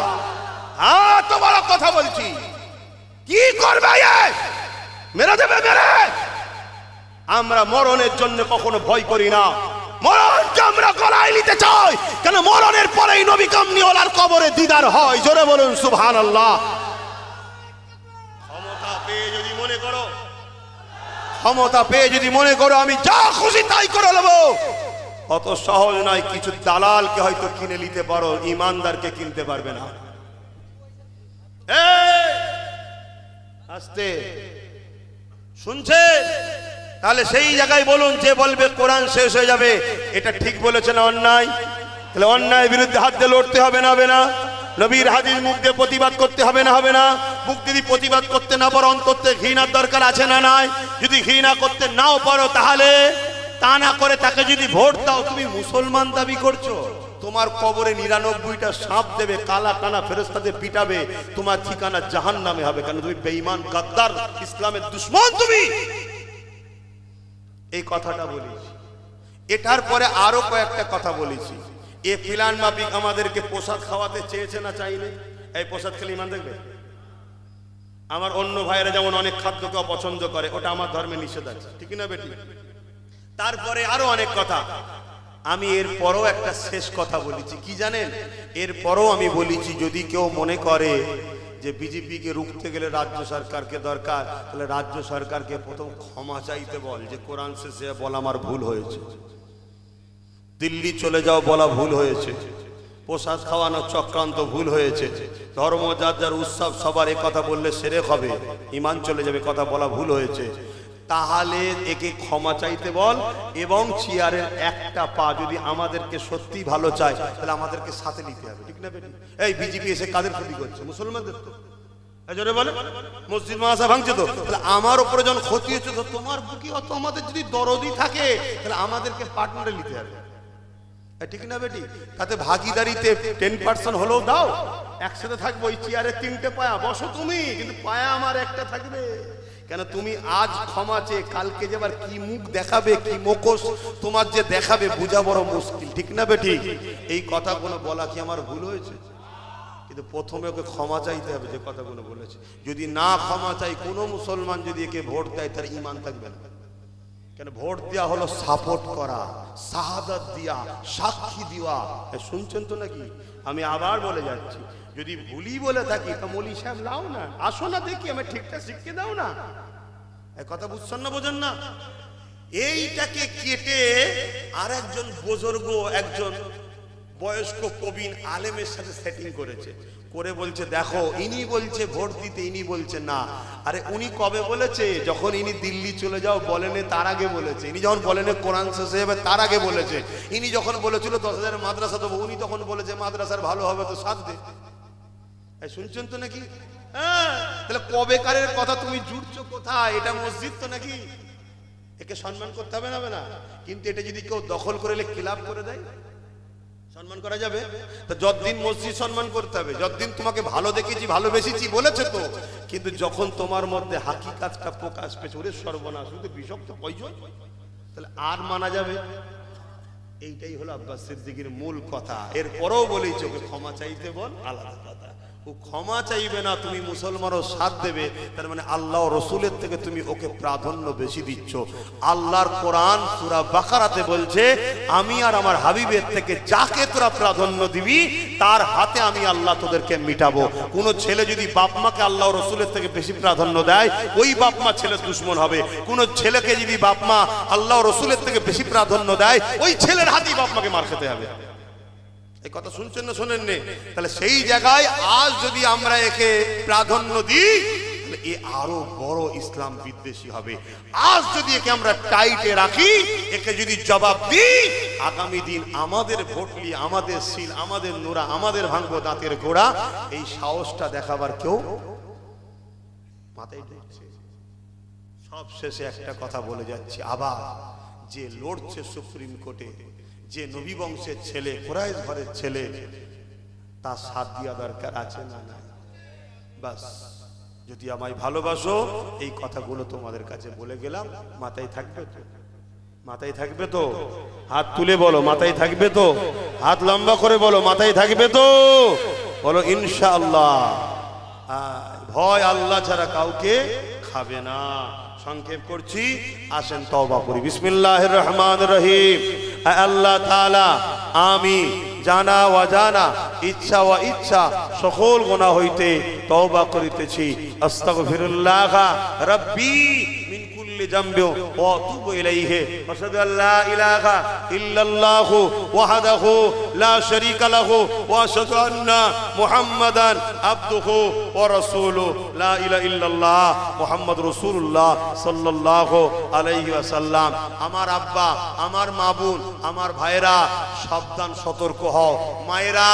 হ্যাঁ তো বড় কথা বলছি, কি করবে মেরে দেবে মেরে। আমরা মরণের জন্য কখনো ভয় করি না, মরণকে আমরা গলায় নিতে চাই, কেন মরণের পরেই নবী কামলিওয়ালার কবরে দিদার হয়। জোরে বলুন সুবহানাল্লাহ। ক্ষমতা পেয়ে যদি মনে করো, ক্ষমতা পেয়ে যদি মনে করো আমি যা খুশি তাই করে নেব, অত সহজ নয়। কিছু দালালকে হয়তো কিনে নিতে পারো, ইমানদারকে কিনতে পারবে না। আস্তে শুনছে? তাহলে সেই জায়গায় বলুন, যে বলবে কোরআন শেষ হয়ে যাবে এটা ঠিক বলেছে না অন্যায়? তাহলে অন্যায়ের বিরুদ্ধে হাত দিয়ে লড়তে হবে না? হবে না? নবীর হাদিস মুখ দিয়ে প্রতিবাদ করতে হবে না? হবে না? মুখ যদি প্রতিবাদ করতে না পারো অন্তত ঘৃণার দরকার আছে না নাই? যদি ঘৃণা করতে নাও পারো তাহলে তা না করে তাকে যদি ভোট দাও, তুমি মুসলমান দাবি করছো, তোমার কবরে 99টা সাপ দেবে, কালা কানা ফেরেশতাদের পিটাবে, তোমার ঠিকানা জাহান্নামে হবে। কেন? তুমি বেঈমান, গাদ্দার, ইসলামের দুশমন তুমি। এই কথাটা বলেছি। এটার পরে আরো কয়েকটা কথা বলেছি। এ প্ল্যান মাফিক আমাদেরকে প্রসাদ খাওয়াতে চেয়েছে না চাইলে? এই প্রসাদ খেলে ইমান দেখবে? আমার অন্য ভাইয়েরা যেমন অনেক খাদ্যকে অপছন্দ করে, ওটা আমার ধর্মে নিষেধ আছে, ঠিক না বেটি? তারপরে আরো অনেক কথা। আমি এরপরও একটা শেষ কথা বলেছি, কি জানেন? এরপরও আমি বলেছি যদি কেউ মনে করে যে বিজেপিকে রুখতে গেলে রাজ্য সরকারকে দরকার, তাহলে রাজ্য সরকারকে প্রথম ক্ষমা চাইতে বল যে কোরআন শেষে বলা আমার ভুল হয়েছে, দিল্লি চলে যাও বলা ভুল হয়েছে, প্রসাদ খাওয়ানোর চক্রান্ত ভুল হয়েছে, ধর্ম যার যার উৎসব সবার কথা বললে শিরক হবে, ঈমান চলে যাবে, কথা বলা ভুল হয়েছে। তাহলে একে ক্ষমা চাইতে বল, এবং চেয়ারের একটা পা যদি আমাদেরকে সত্যি ভালো চায় তাহলে আমাদেরকে সাথে নিতে হবে, ঠিক না বেটি? এই বিজেপি এসে কাদের ক্ষতি করছে? মুসলমানদের তো। জোরে বলে, মসজিদ মাদ্রাসা ভাঙছে তো, তাহলে আমার উপরে যখন ক্ষতি হচ্ছে তো তোমার বুকে অত আমাদের যদি দরদি থাকে তাহলে আমাদেরকে পার্টনারে নিতে হবে, ঠিক না বেটি? তাতে ভাগিদারিতে 10% হলেও দাও, একসাথে থাকবো। ওই চেয়ারে 3টে পায়া, বসো তুমি, কিন্তু পায়া আমার একটা থাকবে। কেন? তুমি আজ ক্ষমা চেয়ে কালকে যে আবার কি মুখ দেখাবে, কি মুখোশ তোমার যে দেখাবে বোঝা বড় মুশকিল, ঠিক না বেটি? এই কথাগুলো বলা কি আমার ভুল হয়েছে? কিন্তু প্রথমে ওকে ক্ষমা চাইতে হবে যে কথাগুলো বলেছে। যদি না ক্ষমা চাই, কোনো মুসলমান যদি একে ভোট দেয় তার ঈমান থাকবে না। কেন? ভোট দেওয়া হলো সাপোর্ট করা, শাহাদাত দিয়া, সাক্ষী দেওয়া। শুনছেন তো নাকি? আমি আবার বলে যাচ্ছি, যদি ভুলই বলে থাকি তা মৌলী সাহেব লাও না, আসো না দেখি, আমি ঠিকঠাক শিখিয়ে দাও না। এই কথা বুঝছেন না? বোঝেন না? এইটাকে কেটে আর একজন বুজুর্গ, একজন বয়স্ক প্রবীণ আলেমের সাথে সেটিং করেছে, করে বলছে দেখো ইনি বলছে ভোট দিতে, ইনি বলছে না। আরে উনি কবে বলেছে? যখন ইনি দিল্লি চলে যাও বলেনে তার আগে বলেছে। ইনি যখন বলেনে কোরআন শেষ হয়ে যাবে তার আগে বলেছে। ইনি যখন বলেছিল 10,000 মাদ্রাসা দেবো, উনি তখন বলেছে মাদ্রাসার ভালো হবে তো সাথ দে। শুনছেন তো নাকি? হ্যাঁ, তাহলে কবেকারের কথা তুমি জুড়ছো কোথায়? এটা মসজিদ তো নাকি? একে সম্মান করতে হবে না? না, কিন্তু এটা যদি কেউ দখল করে ক্লাব করে দেয় সম্মান করা যাবে? তো যতদিন মসজিদ সম্মান করতে হবে, যতদিন তোমাকে ভালো দেখেছি ভালোবেসেছি বলেছে তো, কিন্তু যখন তোমার মধ্যে হাকিকাতটা প্রকাশ পেয়েছে, ওরে সর্বনাশ, শুধু বিষাক্ত কয়জন, তাহলে আর মানা যাবে? এইটাই হলো আব্বাস সিদ্দিকীর মূল কথা। এরপরেও বলেছি ওকে ক্ষমা চাইতে বল, আলাদা কথা। ও ক্ষমা চাইবে না, তুমি মুসলমানও সাথ দেবে, তার মানে আল্লাহ রসুলের থেকে তুমি ওকে প্রাধান্য বেশি দিচ্ছ। আল্লাহর কোরআন সূরা বাকারাতে বলছে, আমি আর আমার হাবিবের থেকে যাকে তোরা প্রাধান্য দিবি তার হাতে আমি আল্লাহ তোদেরকে মিটাবো। কোন ছেলে যদি বাপ মাকে আল্লাহ রসুলের থেকে বেশি প্রাধান্য দেয়, ওই বাপ মা ছেলের দুশ্মন হবে। কোন ছেলেকে যদি বাপ মা আল্লাহ রসুলের থেকে বেশি প্রাধান্য দেয়, ওই ছেলের হাতেই বাপ মাকে মার খেতে হবে। এই কথা শুনছেন না শোনেননি? তাহলে সেই জায়গায় আজ যদি আমরা একে প্রাধান্য দিই, এ আরো বড় ইসলাম বিদ্বেষী হবে। আজ যদি একে আমরা টাইটে রাখি, একে যদি জবাব দিই, আগামী দিন আমাদের ভোটলি, আমাদের সিল, আমাদের নোরা, আমাদের ভাঙবো দাঁতের গোড়া, এই সাহসটা দেখাবার কেউ মাথায় ঢুকছে। সব শেষে একটা কথা বলে যাচ্ছি, আবার যে লড়ছে সুপ্রিম কোর্টে, যে নবী বংশের ছেলে, কুরাইশ ঘরের ছেলে, তার সাথ দেওয়া দরকার আছে না নাই? বাস, যদি আমায় ভালোবাসো, এই কথাগুলো তোমাদের কাছে বলে গেলাম, মাথায় থাকবে তো? মাথায় থাকবে তো? হাত তুলে বলো মাথায় থাকবে তো? হাত লম্বা করে বলো মাথায় থাকবে তো? বলো ইনশাআল্লাহ। ভয় আল্লাহ ছাড়া কাউকে খাবে না। সংক্ষেপ করছি, আসেন তওবা করি। বিসমিল্লাহির রহমানির রহিম। আল্লাহ তাআলা, আমি জানা অজানা, ইচ্ছা ও ইচ্ছা সকল গুনাহ হইতে তওবা করিতেছি। আস্তাগফিরুল্লাহ রাব্বি মিন কুল্লি যামবি ওয়া আতুবু ইলাইহি ওয়া আশহাদু আল্লা ইলাহা ইল্লাল্লাহু ওয়াহদাহু লা শারীকা লাহু ওয়া আশহাদু আন্না মুহাম্মাদান আবদুহু ওয়া রাসূলুহু লা ইলাহা ইল্লাল্লাহ মুহাম্মাদুর রাসূলুল্লাহ সাল্লাল্লাহু আলাইহি ওয়াসাল্লাম। আমার আব্বা, আমার মা বোন, আমার ভাইরা, সাবধান, সতর্ক হও। মায়েরা,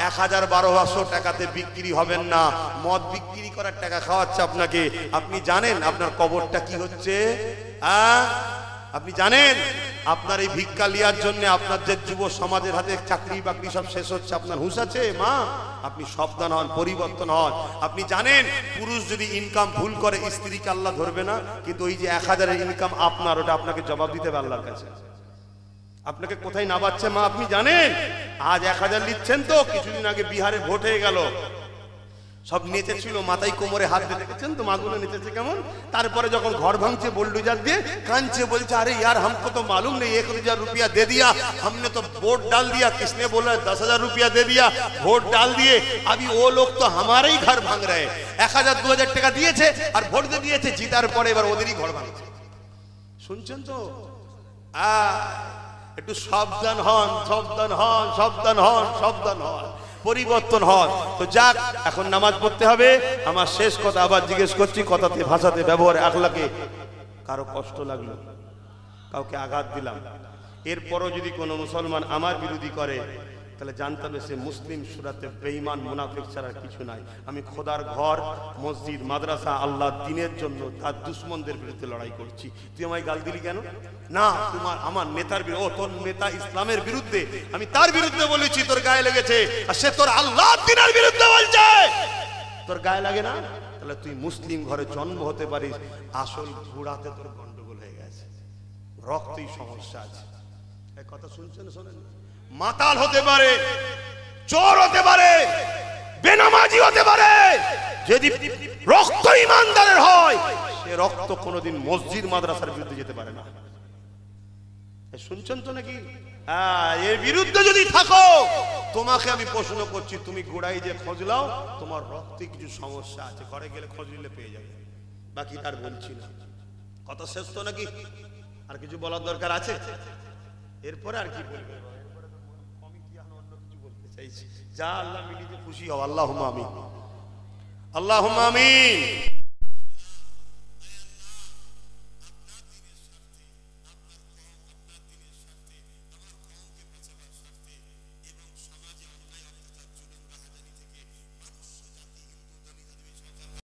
1000-1200 টাকাতে বিক্রি হবেন না। মদ বিক্রি করার টাকা খাওয়াচ্ছে আপনাকে। আপনি জানেন আপনার কবরটা কি হচ্ছে? আপনি জানেন আপনার এই ভিক্ষা লিয়ার জন্য আপনার যে যুব সমাজের হাতে চাকরি বাকরি সব শেষ হচ্ছে, আপনার হুঁশ আছে? মা, আপনি সাবধান হন, পরিবর্তন হন। আপনি জানেন পুরুষ যদি ইনকাম ভুল করে, স্ত্রীকে আল্লাহ ধরবে না, কিন্তু ওই যে 1000-এর ইনকাম আপনার, ওটা আপনাকে জবাব দিতে হবে আল্লাহর কাছে। আপনাকে কোথায় নামাচ্ছে মা আপনি জানেন? আজ 1000 নিচ্ছেন তো, কিছুদিন আগে বিহারে ভোট হয়ে গেল, সব নেচেছিল, মাথায় কোমরে হাত দিয়ে, দেখেছেন তো মাগুলো নেচেছে কেমন। তারপরে যখন ঘর ভাঙছে বুলডোজার দিয়ে, কাঁদছে, বলছে আরে यार हमको तो मालूम नहीं, 1000 रुपया दे दिया हमने, तो वोट डाल दिया, किसने बोला 10,000 रुपया दे दिया, वोट डाल दिए, अभी वो लोग तो हमारे ही घर भांग रहे हैं। 1000-2000 টাকা দিয়েছে আর ভোট দিয়ে দিয়েছে, জিতার পরে এবার ওদেরই ঘর ভাঙছে। শুনছেন তো? একটু সাবধান হন, সাবধান হন, সাবধান হন, সাবধান হন, পরিবর্তন হন। তো যাক, এখন নামাজ পড়তে হবে। আমার শেষ কথা আবার জিজ্ঞেস করছি, কথাতে, ভাষাতে, ব্যবহারে, আখলাকে কারো কষ্ট লাগলো, কাউকে আঘাত দিলাম, এরপরও যদি কোনো মুসলমান আমার বিরোধী করে, তাহলে জানতে হবে সে মুসলিম সুরাতে বেঈমান মুনাফিক ছাড়া কিছু নাই। আমি খোদার ঘর, মসজিদ, মাদ্রাসা, আল্লাহ দ্বীনের জন্য তার দুশ্মনদের বিরুদ্ধে লড়াই করছি। তুই আমায় গাল দিলি কেন? না, তোমার আমার নেতার বিরুদ্ধে, ও তোর নেতা ইসলামের বিরুদ্ধে, আমি তার বিরুদ্ধে বলেছি, তোর গায়ে লেগেছে, আর সে তোর আল্লাহ দ্বীনের বিরুদ্ধে বলছে, তোর গায়ে লাগে না? তাহলে তুই মুসলিম ঘরে জন্ম হতে পারিস, আসল ঘোড়াতে তোর গন্ডগোল হয়ে গেছে, রক্তই সমস্যা আছে। এই কথা শুনছেন? শোনেন, মাতাল হতে পারে, চোর হতে পারে, বেনামাজি হতে পারে, যদি রক্ত ইমানদারের হয়, সে রক্ত কোনোদিন মসজিদ মাদ্রাসার বিরুদ্ধে যেতে পারে না। শুনছেন তো নাকি? এর বিরুদ্ধে যদি থাকো, তোমাকে আমি প্রশ্ন করছি, তুমি গোড়ায় যে খোঁজ লাও, তোমার রক্তে কিছু সমস্যা আছে, ঘরে গেলে খোঁজ নিলে পেয়ে যাবে। বাকি তার বলছি না। কথা শেষ তো নাকি? আর কিছু বলার দরকার আছে? এরপরে আর কি বলবে? যা আল্লাহ মিলিতে খুশি হও। আল্লাহুম্মা আমিন, আল্লাহুম্মা আমিন।